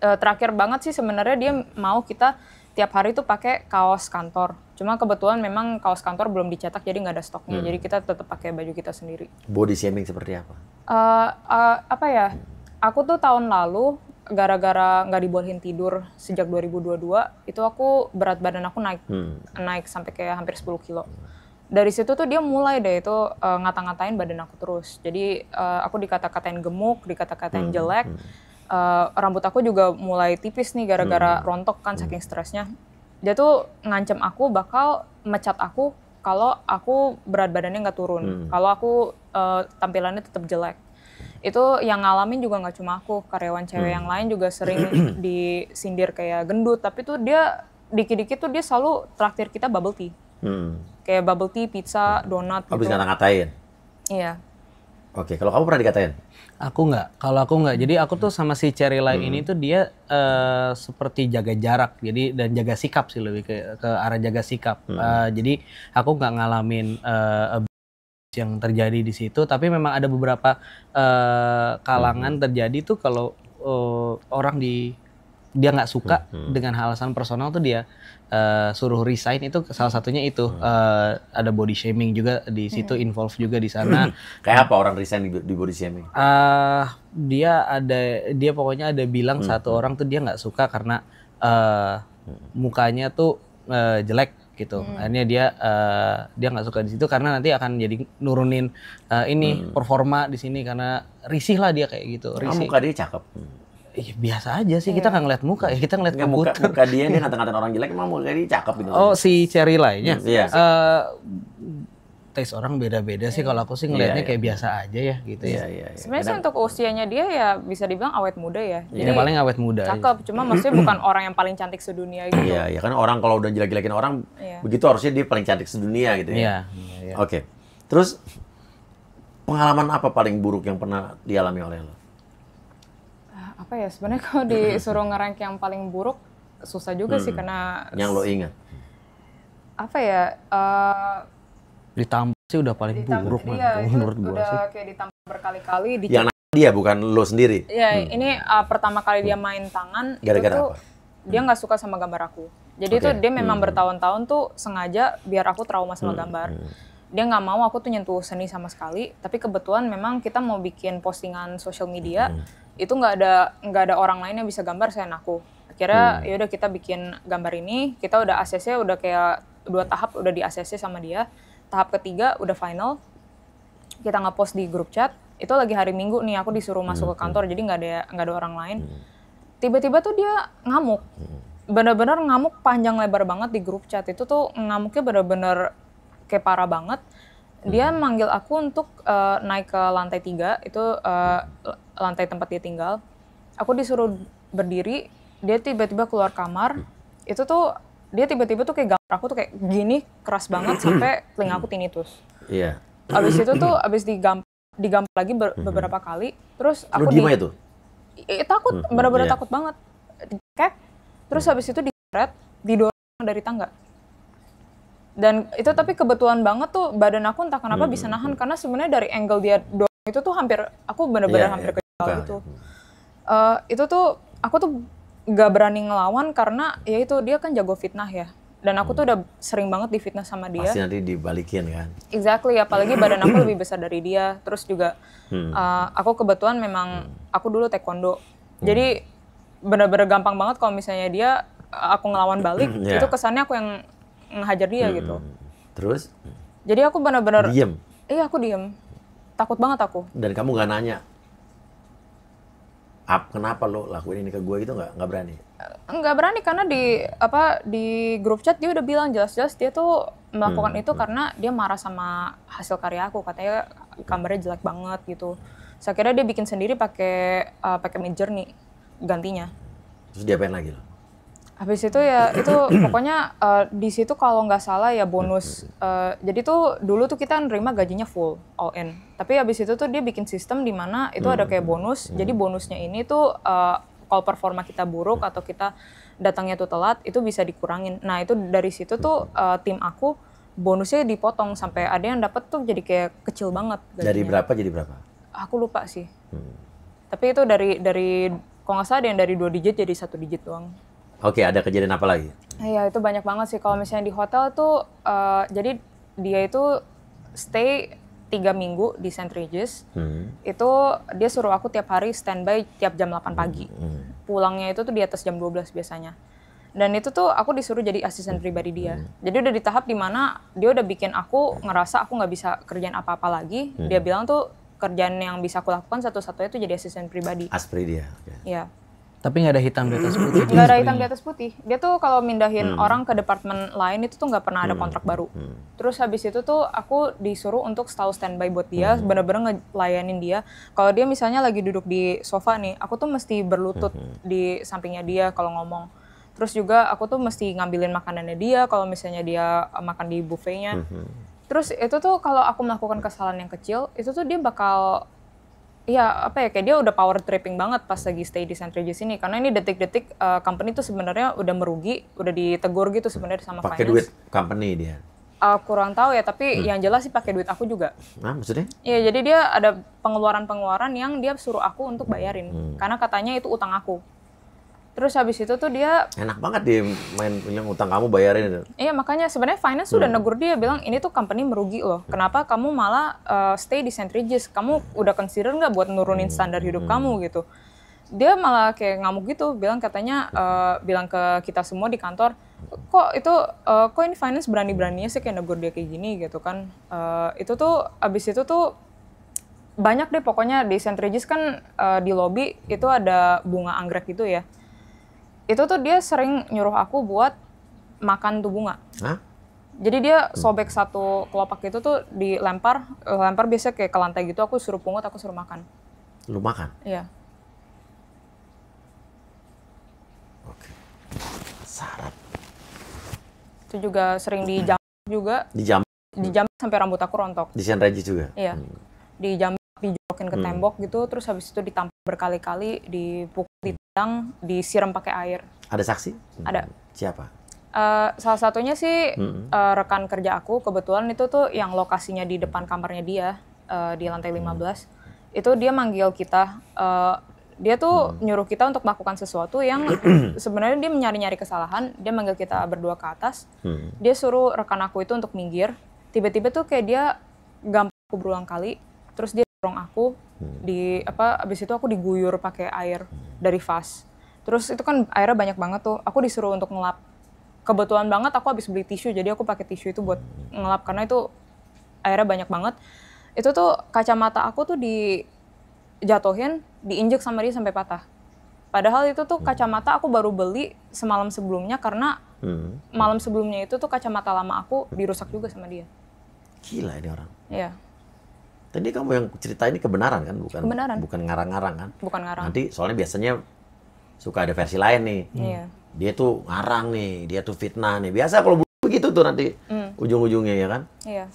Terakhir banget sih sebenarnya dia mau kita tiap hari tuh pakai kaos kantor, cuma kebetulan memang kaos kantor belum dicetak jadi nggak ada stoknya, jadi kita tetap pakai baju kita sendiri. Body shaming seperti apa? Apa ya, aku tuh tahun lalu gara-gara nggak dibolehin tidur sejak 2022, itu aku berat badan aku naik sampai kayak hampir 10 kilo. Dari situ tuh dia mulai deh itu ngata-ngatain badan aku terus. Jadi aku dikata-katain gemuk, dikata-katain jelek. Rambut aku juga mulai tipis nih gara-gara rontok kan saking stresnya. Dia tuh ngancem aku bakal mecat aku kalau aku berat badannya nggak turun. Kalau aku tampilannya tetap jelek. Itu yang ngalamin juga nggak cuma aku, karyawan cewek yang lain juga sering disindir kayak gendut, tapi tuh dia dikit-dikit tuh dia selalu traktir kita bubble tea. Kayak bubble tea, pizza, donat gitu. Habis ngata-ngatain? Iya. Oke, kalau kamu pernah dikatain? Aku nggak, kalau aku nggak. Jadi aku tuh sama si Cherry Lai ini tuh dia seperti jaga jarak, jadi dan jaga sikap sih, lebih ke arah jaga sikap. Jadi aku nggak ngalamin yang terjadi di situ, tapi memang ada beberapa kalangan terjadi tuh kalau orang dia nggak suka dengan alasan personal tuh dia suruh resign, itu salah satunya itu ada body shaming juga di situ, involve juga di sana. Kayak apa orang resign di body shaming? Dia pokoknya ada bilang satu orang tuh dia nggak suka karena mukanya tuh jelek gitu. Akhirnya dia nggak suka di situ karena nanti akan jadi nurunin performa di sini, karena risih lah dia kayak gitu. Risih. Muka dia cakep. Biasa aja sih, kita nggak ngeliat muka ya, kita ngeliat komputer. Muka dia ngata-ngatain orang jelek, emang muka dia cakep gitu. Oh, si Cherry Lai-nya? Iya. Taste orang beda-beda sih, kalau aku sih ngelihatnya kayak biasa aja ya gitu ya. Sebenarnya sih untuk usianya dia ya bisa dibilang awet muda ya. Jadi paling awet muda. Cakep, cuma maksudnya bukan orang yang paling cantik sedunia gitu. Iya, kan orang kalau udah jelek-jelekin orang begitu harusnya dia paling cantik sedunia gitu ya. Iya. Oke. Terus pengalaman apa paling buruk yang pernah dialami oleh lo? Apa ya, sebenarnya kalau disuruh ngerank yang paling buruk susah juga sih, karena yang lo ingat. Apa ya? Ditambah sih udah paling buruk menurut gua sih. Udah kayak ditambah berkali-kali. Yang dia bukan lo sendiri. Iya, ini pertama kali dia main tangan. Gara-gara itu apa? Dia nggak suka sama gambar aku. Jadi itu dia memang bertahun-tahun tuh sengaja biar aku trauma sama gambar. Dia nggak mau aku tuh nyentuh seni sama sekali. Tapi kebetulan memang kita mau bikin postingan sosial media, itu nggak ada orang lain yang bisa gambar selain aku. Akhirnya ya udah kita bikin gambar ini, kita udah ACC, udah kayak 2 tahap udah di ACC sama dia. Tahap ketiga udah final, kita nge-post di grup chat. Itu lagi hari Minggu nih, aku disuruh masuk ke kantor, jadi nggak ada orang lain. Tiba-tiba tuh dia ngamuk, bener-bener ngamuk panjang lebar banget di grup chat. Itu tuh ngamuknya bener-bener kayak parah banget. Dia manggil aku untuk naik ke lantai 3, itu lantai tempat dia tinggal. Aku disuruh berdiri, dia tiba-tiba keluar kamar. Itu tuh dia tiba-tiba tuh kayak gambar aku tuh kayak gini, keras banget sampai telinga aku tinnitus. Iya. Abis itu tuh abis digambar lagi beberapa kali, terus aku itu? Takut, benar-benar takut banget. Terus habis itu diseret, didorong dari tangga. Dan itu tapi kebetulan banget tuh badan aku entah kenapa bisa nahan karena sebenarnya dari angle dia dorong itu tuh hampir aku bener-bener hampir kejal gitu. Itu tuh aku tuh gak berani ngelawan karena ya itu dia kan jago fitnah ya. Dan aku tuh udah sering banget difitnah sama dia. Pasti nanti dibalikin kan. Exactly, apalagi badan aku lebih besar dari dia. Terus juga aku kebetulan memang aku dulu taekwondo. Jadi bener-bener gampang banget kalau misalnya dia aku ngelawan balik, itu kesannya aku yang ngehajar dia gitu. Terus? Jadi aku benar-benar diem? Iya, aku diem. Takut banget aku. Dan kamu nggak nanya, kenapa lo lakuin ini ke gue gitu, nggak berani? Nggak berani karena di grup chat dia udah bilang jelas-jelas dia tuh melakukan itu karena dia marah sama hasil karya aku, katanya gambarnya jelek banget gitu. Saya kira dia bikin sendiri pakai Midjourney gantinya. Terus dia pengen lagi lo? Habis itu ya itu pokoknya di situ kalau nggak salah ya bonus. Jadi tuh dulu tuh kita nerima gajinya full all in. Tapi habis itu tuh dia bikin sistem di mana itu ada kayak bonus. Jadi bonusnya ini tuh kalau performa kita buruk atau kita datangnya tuh telat itu bisa dikurangin. Nah itu dari situ tuh tim aku bonusnya dipotong sampai ada yang dapat tuh jadi kayak kecil banget gajinya. Dari berapa jadi berapa? Aku lupa sih. Tapi itu dari kalau nggak salah ada yang dari 2 digit jadi 1 digit doang. Oke, ada kejadian apa lagi? Iya, itu banyak banget sih. Kalau misalnya di hotel tuh, jadi dia itu stay 3 minggu di St. Regis. Itu dia suruh aku tiap hari standby tiap jam 8 pagi. Pulangnya itu tuh di atas jam 12 biasanya. Dan itu tuh aku disuruh jadi asisten pribadi dia. Jadi udah di tahap dimana dia udah bikin aku ngerasa aku nggak bisa kerjaan apa-apa lagi. Dia bilang tuh kerjaan yang bisa aku lakukan satu-satunya itu jadi asisten pribadi. Aspri dia? Iya. Tapi nggak ada hitam di atas putih. Nggak ada hitam di atas putih. Dia tuh kalau mindahin orang ke departemen lain itu tuh nggak pernah ada kontrak baru. Terus habis itu tuh aku disuruh untuk selalu standby buat dia, bener-bener ngelayanin dia. Kalau dia misalnya lagi duduk di sofa nih, aku tuh mesti berlutut di sampingnya dia kalau ngomong. Terus juga aku tuh mesti ngambilin makanannya dia kalau misalnya dia makan di buffetnya. Terus itu tuh kalau aku melakukan kesalahan yang kecil, itu tuh dia bakal iya, kayak dia udah power tripping banget pas lagi stay di St. Regis ini. Karena ini detik-detik company tuh sebenarnya udah merugi, udah ditegur gitu sebenarnya sama finance. Pakai duit company dia? Kurang tahu ya, tapi yang jelas sih pakai duit aku juga. Nah, maksudnya? Iya, jadi dia ada pengeluaran-pengeluaran yang dia suruh aku untuk bayarin. Karena katanya itu utang aku. Terus habis itu tuh dia... Enak banget dia main bilang utang kamu bayarin itu. Iya, makanya sebenarnya finance sudah negur dia, bilang ini tuh company merugi loh. Kenapa kamu malah stay di St. Regis? Kamu udah consider nggak buat nurunin standar hidup kamu gitu? Dia malah kayak ngamuk gitu, bilang katanya, bilang ke kita semua di kantor, kok ini finance berani-beraninya sih kayak negur dia kayak gini gitu kan. Itu tuh, abis itu tuh banyak deh pokoknya di St. Regis kan di lobby itu ada bunga anggrek gitu ya. Itu tuh dia sering nyuruh aku buat makan tuh bunga. Hah? Jadi dia sobek satu kelopak itu tuh dilempar biasa kayak ke lantai gitu, aku suruh pungut, aku suruh makan. Lu makan? Iya. Oke. Syarat. Itu juga sering dijam juga. Dijam sampai rambut aku rontok. Di St. Regis juga? Iya. Dijam, dijolokin ke tembok gitu, terus habis itu ditampar berkali-kali, dipukul, ditendang, disiram pakai air. Ada saksi? Ada. Siapa? Salah satunya sih rekan kerja aku, kebetulan itu tuh yang lokasinya di depan kamarnya dia, di lantai 15. Itu dia manggil kita, dia tuh nyuruh kita untuk melakukan sesuatu yang sebenarnya dia nyari-nyari kesalahan, dia manggil kita berdua ke atas, dia suruh rekan aku itu untuk minggir, tiba-tiba tuh kayak dia gampang aku berulang kali, terus dia dorong aku, abis itu aku diguyur pakai air dari vas. Terus itu kan airnya banyak banget tuh, aku disuruh untuk ngelap. Kebetulan banget aku habis beli tisu, jadi aku pakai tisu itu buat ngelap karena itu airnya banyak banget. Itu tuh kacamata aku tuh dijatuhin, diinjek sama dia sampai patah. Padahal itu tuh kacamata aku baru beli semalam sebelumnya karena malam sebelumnya itu tuh kacamata lama aku dirusak juga sama dia. Gila ini orang. Iya. Tadi kamu yang cerita ini kebenaran kan? Kebenaran. Bukan ngarang-ngarang kan? Bukan ngarang. Nanti soalnya biasanya suka ada versi lain nih. Iya. Dia tuh ngarang nih, dia tuh fitnah nih. Biasa kalau begitu tuh nanti ujung-ujungnya ya kan? Iya.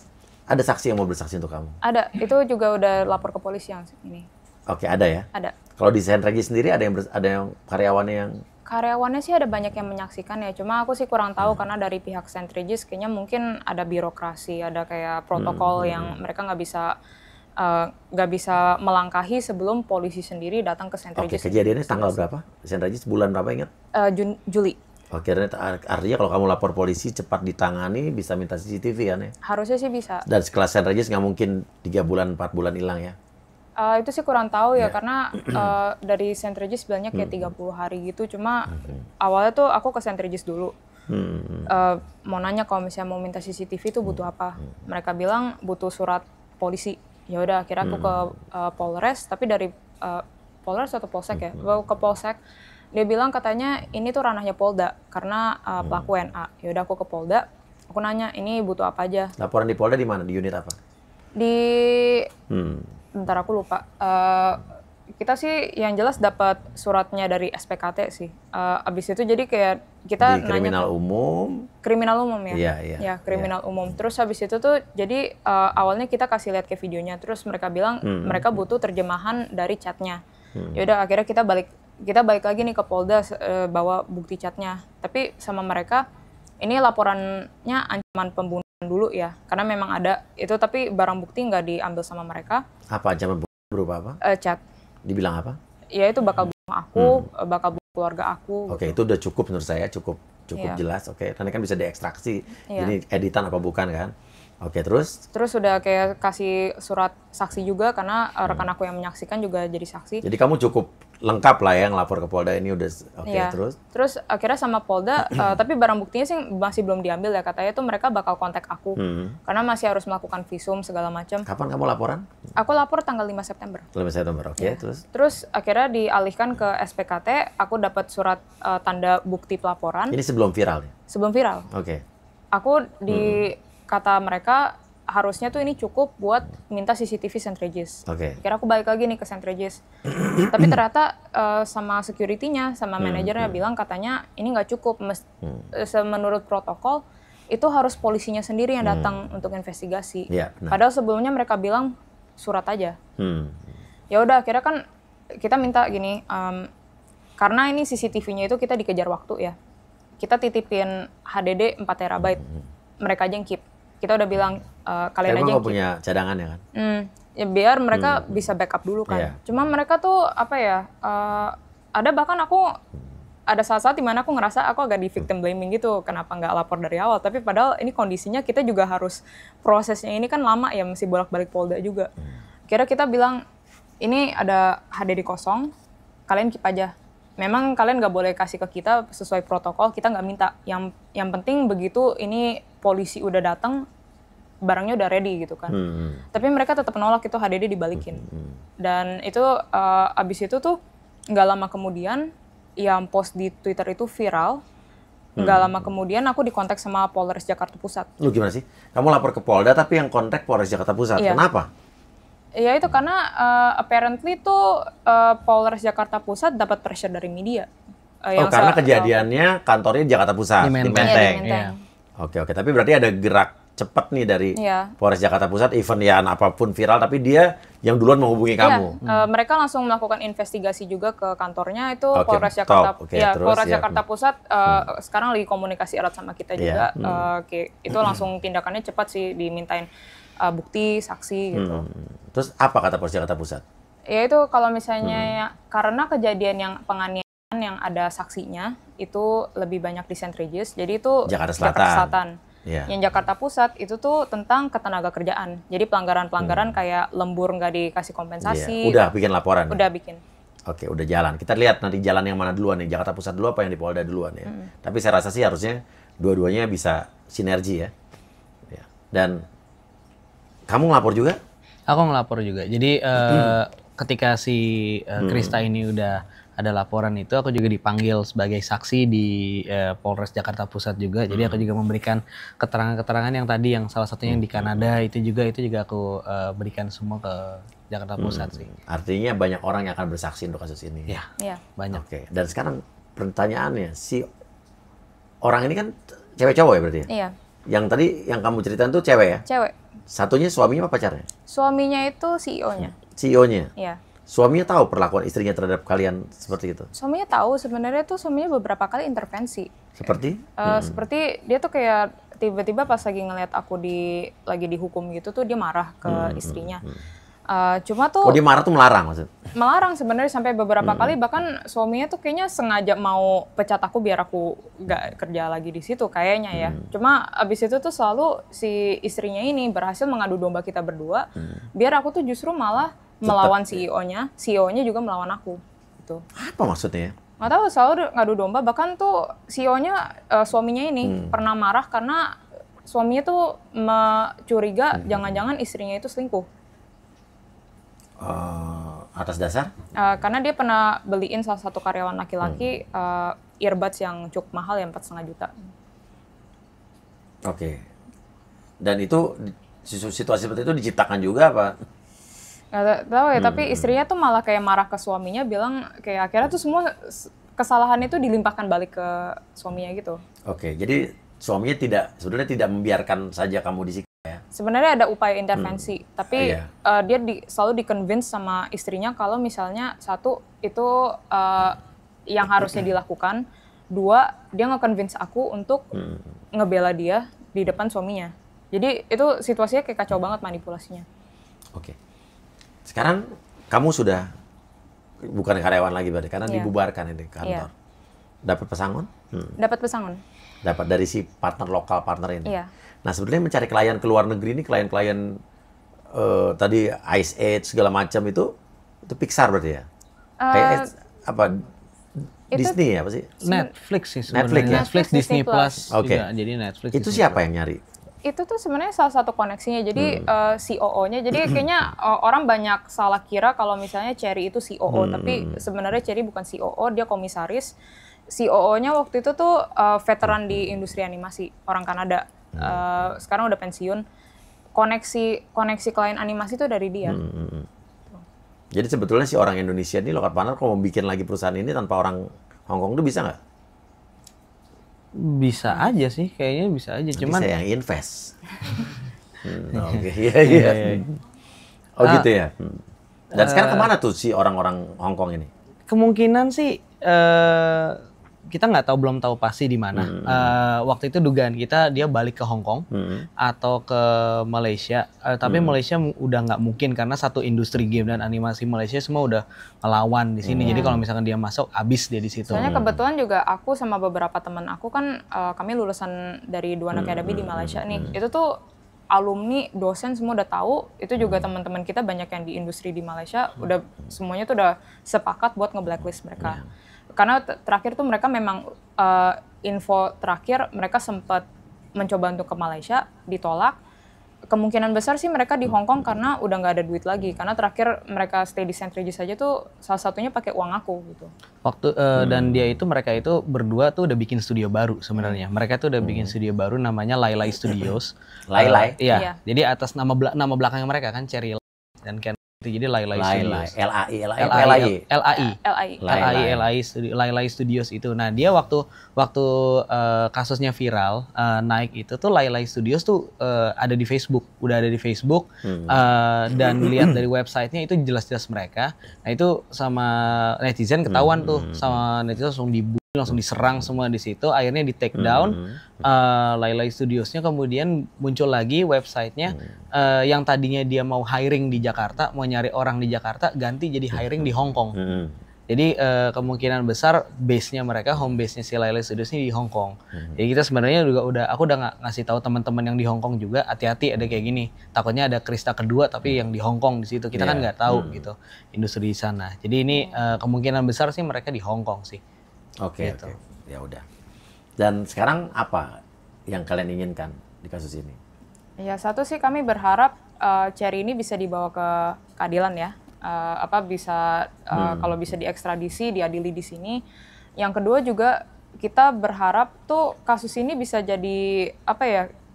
Ada saksi yang mau bersaksi untuk kamu? Ada, itu juga udah lapor ke polisi yang ini. Oke, ada ya? Ada. Kalau di St. Regis sendiri ada yang karyawannya yang Karyawannya sih ada banyak yang menyaksikan ya, cuma aku sih kurang tahu karena dari pihak St. Regis kayaknya mungkin ada birokrasi, ada kayak protokol yang mereka nggak bisa melangkahi sebelum polisi sendiri datang ke St. Oke, Regis. kejadiannya tanggal berapa? St. Regis bulan berapa ingat? Juli. Oke, artinya kalau kamu lapor polisi cepat ditangani, bisa minta CCTV kan ya? Harusnya sih bisa. Dan sekelas St. Regis nggak mungkin 3 bulan, 4 bulan hilang ya? Itu sih kurang tahu ya, karena dari St. Regis bilangnya kayak 30 hari gitu. Cuma awalnya tuh aku ke St. Regis dulu. Mau nanya kalau misalnya mau minta CCTV itu butuh apa. Mereka bilang butuh surat polisi. Ya udah, akhirnya aku ke Polres, tapi dari Polres atau Polsek ya? Ke Polsek. Dia bilang katanya ini tuh ranahnya Polda karena pelaku NA. Ya udah, aku ke Polda. Aku nanya, ini butuh apa aja? Laporan di Polda di mana? Di unit apa? Di bentar aku lupa. Kita sih yang jelas dapat suratnya dari SPKT sih. Abis itu jadi kayak kita di kriminal umum. Kriminal umum ya? Iya, iya. Ya, kriminal umum. Terus habis itu tuh jadi awalnya kita kasih lihat ke videonya. Terus mereka bilang mereka butuh terjemahan dari chatnya. Yaudah, akhirnya kita balik lagi nih ke Polda bawa bukti chatnya. Tapi sama mereka ini laporannya ancaman pembunuhan dulu ya, karena memang ada itu, tapi barang bukti nggak diambil sama mereka. Apa ancaman berupa apa? Chat. Dibilang apa? Ya itu bakal bunuh aku, bakal bunuh keluarga aku. Oke, itu udah cukup menurut saya, cukup jelas. Oke, nanti kan bisa diekstraksi. Ini editan apa bukan kan? Oke, terus? Terus udah kayak kasih surat saksi juga karena rekan aku yang menyaksikan juga jadi saksi. Jadi kamu cukup lengkap lah ya ngelapor ke Polda ini udah. Oke, terus? Terus akhirnya sama Polda, tapi barang buktinya sih masih belum diambil ya, katanya tuh mereka bakal kontak aku karena masih harus melakukan visum segala macam. Kapan kamu laporan? Aku lapor tanggal 5 September. 5 September, oke. Terus? Terus akhirnya dialihkan ke SPKT, aku dapat surat tanda bukti pelaporan. Ini sebelum viral ya? Sebelum viral. Oke. Aku kata mereka harusnya tuh ini cukup buat minta CCTV St. Regis. Oke. Kira aku balik lagi nih ke St. Regis. Tapi ternyata sama security-nya, sama manajernya bilang katanya ini nggak cukup. Menurut protokol itu harus polisinya sendiri yang datang untuk investigasi. Ya, benar. Padahal sebelumnya mereka bilang surat aja. Ya udah, akhirnya kan kita minta gini, karena ini CCTV-nya itu kita dikejar waktu ya. Kita titipin HDD 4 terabyte. Mereka aja yang keep. Kita udah bilang kalian aja yang punya cadangan ya kan? Ya biar mereka bisa backup dulu kan. Yeah. Cuma mereka tuh apa ya? Ada bahkan aku ada saat-saat dimana aku ngerasa aku agak di victim blaming gitu. Kenapa nggak lapor dari awal? Tapi padahal ini kondisinya kita juga harus prosesnya ini kan lama ya, mesti bolak-balik Polda juga. Kira kita bilang ini ada HDD kosong, kalian keep aja. Memang kalian nggak boleh kasih ke kita sesuai protokol, kita nggak minta. Yang penting begitu ini polisi udah datang, barangnya udah ready gitu kan. Tapi mereka tetap menolak itu HDD dibalikin. Dan itu abis itu tuh nggak lama kemudian yang post di Twitter itu viral. Nggak lama kemudian aku dikontak sama Polres Jakarta Pusat. Lu gimana sih? Kamu lapor ke Polda tapi yang kontak Polres Jakarta Pusat. Iya. Kenapa? Ya itu karena apparently tuh Polres Jakarta Pusat dapat pressure dari media. Karena kejadiannya kantornya di Jakarta Pusat, di Menteng. Iya, di Menteng. Oke. Tapi berarti ada gerak cepat nih dari Polres Jakarta Pusat, even ya apapun viral, tapi dia yang duluan menghubungi kamu. Mereka langsung melakukan investigasi juga ke kantornya itu Polres Jakarta. Polres Jakarta Pusat sekarang lagi komunikasi erat sama kita juga. Itu langsung tindakannya cepat sih, dimintain bukti, saksi gitu. Terus apa kata Polres Jakarta Pusat? Ya itu kalau misalnya karena kejadian yang penganiayaan yang ada saksinya itu lebih banyak di St. Regis, jadi itu Jakarta Selatan. Yang Jakarta Pusat itu tuh tentang ketenaga kerjaan. Jadi pelanggaran-pelanggaran kayak lembur nggak dikasih kompensasi. Udah bikin laporan? Udah bikin. Oke, udah jalan. Kita lihat nanti jalan yang mana duluan nih, Jakarta Pusat dulu apa yang di Polda duluan ya. Tapi saya rasa sih harusnya dua-duanya bisa sinergi ya. Dan kamu ngelapor juga? Aku ngelapor juga. Jadi ketika si Krista ini udah ada laporan itu, aku juga dipanggil sebagai saksi di Polres Jakarta Pusat juga. Jadi aku juga memberikan keterangan-keterangan yang tadi, yang salah satunya yang di Kanada itu juga aku berikan semua ke Jakarta Pusat sih. Artinya banyak orang yang akan bersaksi untuk kasus ini. Iya. Banyak. Oke. Dan sekarang pertanyaannya, si orang ini kan cewek cowok ya berarti ya? Iya. Yang tadi yang kamu ceritain tuh cewek ya? Cewek. Satunya suaminya apa pacarnya? Suaminya itu CEO-nya. CEO-nya? Iya. Suaminya tahu perlakuan istrinya terhadap kalian seperti itu? Suaminya tahu, sebenarnya tuh suaminya beberapa kali intervensi. Seperti? Seperti dia tuh kayak tiba-tiba pas lagi ngeliat aku lagi dihukum gitu tuh dia marah ke istrinya. Cuma tuh dia marah tuh melarang maksud? Melarang sebenarnya sampai beberapa kali, bahkan suaminya tuh kayaknya sengaja mau pecat aku biar aku nggak kerja lagi di situ kayaknya ya. Cuma abis itu tuh selalu si istrinya ini berhasil mengadu domba kita berdua, biar aku tuh justru malah melawan CEO-nya, CEO-nya juga melawan aku. Gitu. Apa maksudnya? Nggak tahu, selalu ngadu domba. Bahkan tuh CEO-nya, suaminya ini pernah marah karena suaminya tuh curiga jangan-jangan istrinya itu selingkuh. Atas dasar? Karena dia pernah beliin salah satu karyawan laki-laki earbuds yang cukup mahal, yang 4,5 juta. Oke. Dan itu situasi seperti itu diciptakan juga apa? Nggak tahu ya, tapi istrinya tuh malah kayak marah ke suaminya, bilang kayak akhirnya tuh semua kesalahan itu dilimpahkan balik ke suaminya gitu. Oke, jadi suaminya sebenarnya tidak membiarkan saja kamu disiksa ya? Sebenarnya ada upaya intervensi, tapi dia selalu di-convince sama istrinya kalau misalnya satu, itu yang harusnya dilakukan, dua, dia nge-convince aku untuk ngebela dia di depan suaminya. Jadi itu situasinya kayak kacau banget manipulasinya. Oke. Sekarang kamu sudah bukan karyawan lagi berarti, karena dibubarkan ini kantor. Dapat pesangon? Dapat pesangon. Dapat dari si lokal partner ini? Iya. Nah sebenarnya mencari klien ke luar negeri ini, klien-klien tadi Ice Age segala macam itu Pixar berarti ya? Kayak apa? Disney ya apa sih? Netflix sih sebenarnya. Netflix, ya? Netflix, Disney Plus. Oke. Jadi Netflix. Itu siapa yang nyari? Itu tuh sebenarnya salah satu koneksinya, jadi COO-nya. Jadi kayaknya orang banyak salah kira kalau misalnya Cherry itu COO, tapi sebenarnya Cherry bukan COO, dia komisaris. COO-nya waktu itu tuh veteran di industri animasi, orang Kanada. Sekarang udah pensiun. Koneksi klien animasi itu dari dia. Jadi sebetulnya si orang Indonesia ini lokal partner kalau mau bikin lagi perusahaan ini tanpa orang Hong Kong itu bisa nggak? Bisa aja sih, kayaknya bisa aja. Nanti Cuman saya yang invest. Oke, iya. Oh gitu ya. Dan sekarang kemana tuh si orang-orang Hong Kong ini? Kemungkinan sih kita belum tahu pasti di mana. Waktu itu dugaan kita dia balik ke Hong Kong atau ke Malaysia. Tapi Malaysia udah nggak mungkin karena satu industri game dan animasi Malaysia semua udah ngelawan di sini. Jadi kalau misalkan dia masuk, abis dia di situ. Soalnya kebetulan juga aku sama beberapa teman aku kan kami lulusan dari Duan Academy di Malaysia nih. Itu tuh alumni, dosen semua udah tahu. Itu juga teman-teman kita banyak yang di industri di Malaysia. Udah semuanya tuh udah sepakat buat nge-blacklist mereka. Karena terakhir tuh mereka memang info terakhir mereka sempat mencoba untuk ke Malaysia, ditolak. Kemungkinan besar sih mereka di Hong Kong karena udah nggak ada duit lagi. Karena terakhir mereka stay di St. Regis aja tuh salah satunya pakai uang aku gitu. Waktu dan mereka itu berdua tuh udah bikin studio baru sebenarnya. Mereka tuh udah bikin studio baru namanya Lai Studios. Lai? Iya. Jadi atas nama belakang mereka kan Cherry dan Ken. Jadi Lai Studios. Lai Studios itu. Nah, dia waktu kasusnya viral naik itu tuh Lai Studios tuh ada di Facebook, udah ada di Facebook dan lihat dari websitenya itu jelas-jelas mereka. Nah, itu sama netizen ketahuan tuh, sama netizen langsung diserang semua di situ. Akhirnya di take down. Lai Studiosnya kemudian muncul lagi websitenya yang tadinya dia mau hiring di Jakarta, mau nyari orang di Jakarta, ganti jadi hiring di Hong Kong. Jadi kemungkinan besar base-nya mereka, home base-nya si Lai Studios ini di Hong Kong. Jadi kita sebenarnya aku udah ngasih tahu teman-teman yang di Hong Kong juga, hati-hati ada kayak gini. Takutnya ada Krista kedua tapi yang di Hong Kong di situ. Kita kan nggak tahu gitu industri di sana. Jadi ini kemungkinan besar sih mereka di Hong Kong sih. Oke. Ya udah. Dan sekarang apa yang kalian inginkan di kasus ini? Ya, satu sih kami berharap Cherry ini bisa dibawa ke keadilan ya. Kalau bisa diekstradisi, diadili di sini. Yang kedua juga kita berharap tuh kasus ini bisa jadi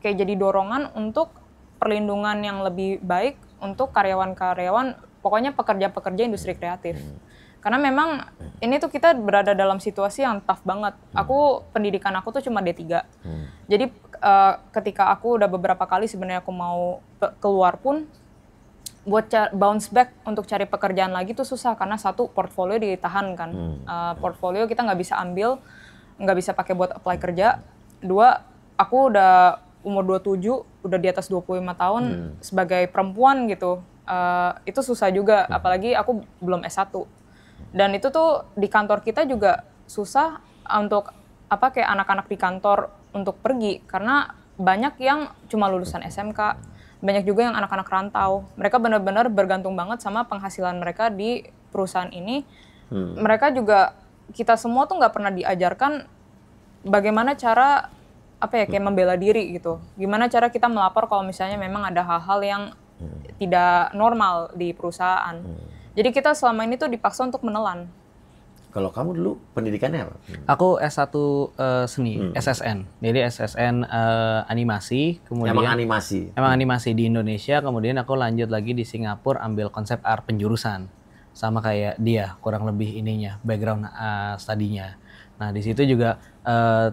kayak jadi dorongan untuk perlindungan yang lebih baik untuk karyawan-karyawan, pokoknya pekerja-pekerja industri kreatif. Karena memang ini tuh kita berada dalam situasi yang tough banget. Pendidikan aku tuh cuma D3. Jadi ketika aku udah beberapa kali sebenarnya aku mau keluar pun, buat bounce back untuk cari pekerjaan lagi tuh susah karena satu portfolio ditahan kan. Portfolio kita nggak bisa ambil, nggak bisa pakai buat apply kerja. Dua, aku udah umur 27, udah di atas 25 tahun sebagai perempuan gitu. Itu susah juga, apalagi aku belum S1. Dan itu tuh di kantor kita juga susah untuk kayak anak-anak di kantor untuk pergi karena banyak yang cuma lulusan SMK. Banyak juga yang anak-anak rantau. Mereka benar-benar bergantung banget sama penghasilan mereka di perusahaan ini. Mereka juga, kita semua tuh nggak pernah diajarkan bagaimana cara kayak membela diri gitu. Gimana cara kita melapor kalau misalnya memang ada hal-hal yang tidak normal di perusahaan. Jadi kita selama ini tuh dipaksa untuk menelan. Kalau kamu dulu pendidikannya apa? Aku S1 seni, SSN. Jadi SSN animasi, kemudian Emang animasi di Indonesia, kemudian aku lanjut lagi di Singapura ambil konsep art penjurusan. Sama kayak dia, kurang lebih ininya, background studinya. Nah, di situ juga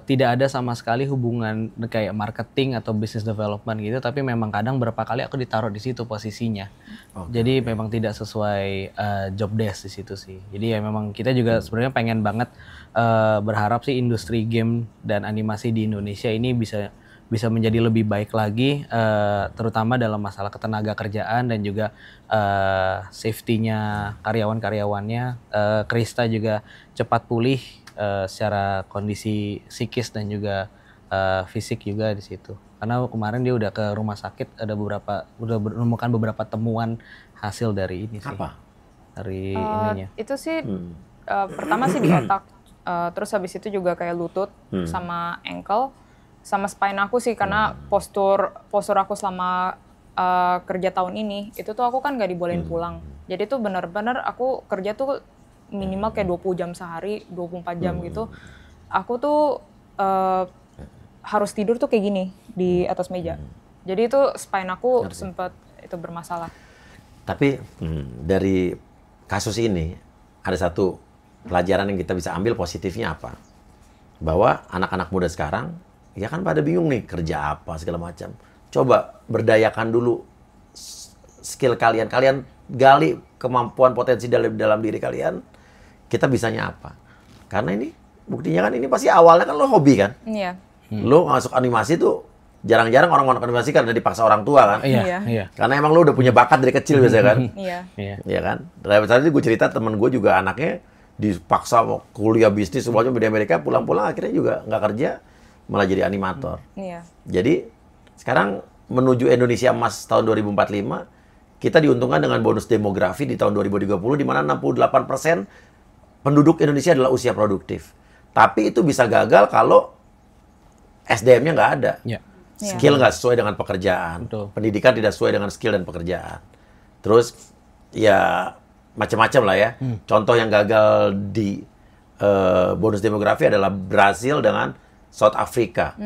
tidak ada sama sekali hubungan kayak marketing atau business development gitu, tapi memang kadang berapa kali aku ditaruh di situ posisinya. Jadi memang tidak sesuai job desk di situ sih. Jadi ya memang kita juga sebenarnya pengen banget berharap sih industri game dan animasi di Indonesia ini bisa menjadi lebih baik lagi, terutama dalam masalah ketenaga kerjaan dan juga safety-nya karyawan-karyawannya. Krista juga cepat pulih secara kondisi psikis dan juga fisik juga di situ. Karena kemarin dia udah ke rumah sakit, udah menemukan beberapa temuan hasil dari ini sih. Apa? Dari ininya. Itu sih pertama sih di otak, terus habis itu juga kayak lutut sama ankle, sama spine aku sih karena postur aku selama kerja tahun ini itu tuh aku kan nggak dibolehin pulang. Jadi tuh benar-benar aku kerja tuh minimal kayak 20 jam sehari, 24 jam gitu. Aku tuh harus tidur tuh kayak gini di atas meja. Jadi itu spine aku sempat itu bermasalah. Tapi dari kasus ini ada satu pelajaran yang kita bisa ambil positifnya apa? Bahwa anak-anak muda sekarang ya kan pada bingung nih kerja apa segala macam. Coba berdayakan dulu skill kalian. Kalian gali kemampuan potensi dalam diri kalian. Kita bisanya apa? Karena ini buktinya kan ini pasti awalnya kan lo hobi kan? Iya. Lo masuk animasi tuh jarang-jarang orang masuk animasi karena dipaksa orang tua kan? Iya. Karena emang lo udah punya bakat dari kecil biasanya kan? Iya kan? Dari tadi gue cerita temen gue juga anaknya dipaksa mau kuliah bisnis semuanya di Amerika, pulang-pulang akhirnya juga nggak kerja, malah jadi animator. Iya. Jadi sekarang menuju Indonesia Emas tahun 2045, kita diuntungkan dengan bonus demografi di tahun 2030 di mana 68% penduduk Indonesia adalah usia produktif. Tapi itu bisa gagal kalau SDM-nya nggak ada. Skill nggak sesuai dengan pekerjaan. Betul. Pendidikan tidak sesuai dengan skill dan pekerjaan. Terus ya macam-macam lah ya. Contoh yang gagal di bonus demografi adalah Brasil dengan South Africa.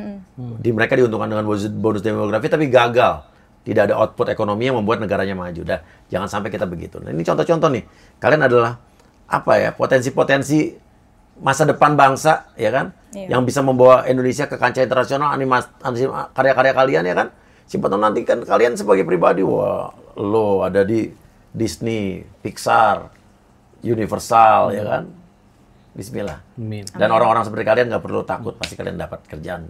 Di mereka diuntungkan dengan bonus demografi tapi gagal. Tidak ada output ekonomi yang membuat negaranya maju. Jangan sampai kita begitu. Nah, ini contoh-contoh nih. Kalian adalah potensi-potensi masa depan bangsa, ya kan? Yang bisa membawa Indonesia ke kancah internasional, karya-karya kalian, ya kan? Siapa tahu nanti kan kalian sebagai pribadi, wah, lo ada di Disney, Pixar, Universal, ya kan? Bismillah. Amin. Dan orang-orang seperti kalian nggak perlu takut, pasti kalian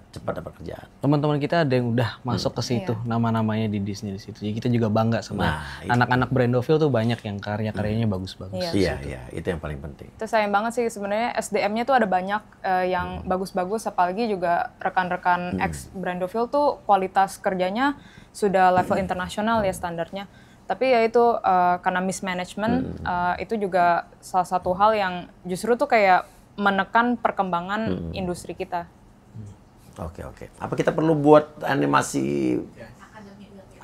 cepat dapat kerjaan. Teman-teman kita ada yang udah masuk ke situ, nama-namanya di Disney di situ. Jadi kita juga bangga sama anak-anak Brandoville tuh banyak yang karya-karyanya bagus-bagus. Iya, itu yang paling penting. Itu sayang banget sih sebenarnya SDM-nya tuh ada banyak yang bagus-bagus, apalagi juga rekan-rekan ex Brandoville tuh kualitas kerjanya sudah level internasional ya standarnya. Tapi ya itu karena mismanagement itu juga salah satu hal yang justru tuh kayak menekan perkembangan industri kita. Oke. Apa kita perlu buat animasi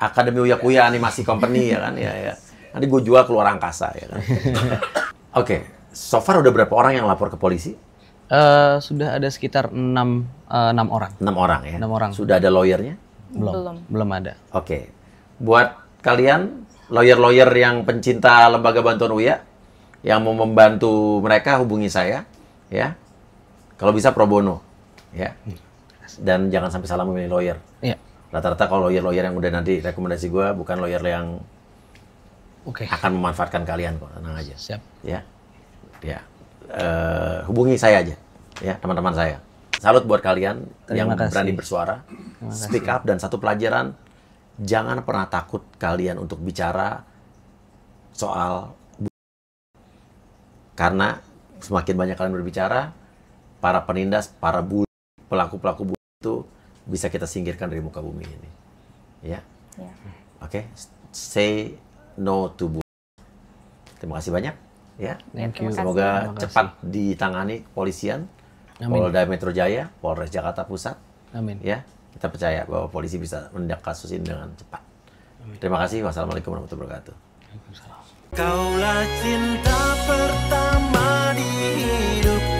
Akademi Uya Kuya animasi company ya kan? Ya. Nanti gue jual keluar angkasa ya kan. Oke. So far udah berapa orang yang lapor ke polisi? Sudah ada sekitar 6 orang. 6 orang ya? 6 orang. Sudah ada lawyernya? Belum ada. Oke. Buat kalian lawyer-lawyer yang pencinta lembaga bantuan Uya yang mau membantu mereka hubungi saya ya. Kalau bisa pro bono ya. Dan jangan sampai salah memilih lawyer. Iya. Rata-rata kalau lawyer-lawyer yang udah nanti rekomendasi gue bukan lawyer yang akan memanfaatkan kalian kok, tenang aja. Siap. Ya, hubungi saya aja, ya teman-teman saya. Salut buat kalian yang berani bersuara, speak up, dan satu pelajaran, jangan pernah takut kalian untuk bicara soal karena semakin banyak kalian berbicara, para penindas, para bully, pelaku-pelaku bully itu bisa kita singkirkan dari muka bumi ini. Ya. Oke, say no to bully. Terima kasih banyak. Ya. Thank you. Semoga cepat ditangani kepolisian, Polda Metro Jaya, Polres Jakarta Pusat. Amin. Ya, kita percaya bahwa polisi bisa menindak kasus ini dengan cepat. Amin. Terima kasih. Wassalamualaikum warahmatullahi wabarakatuh. Kaulah cinta pertama di hidupku.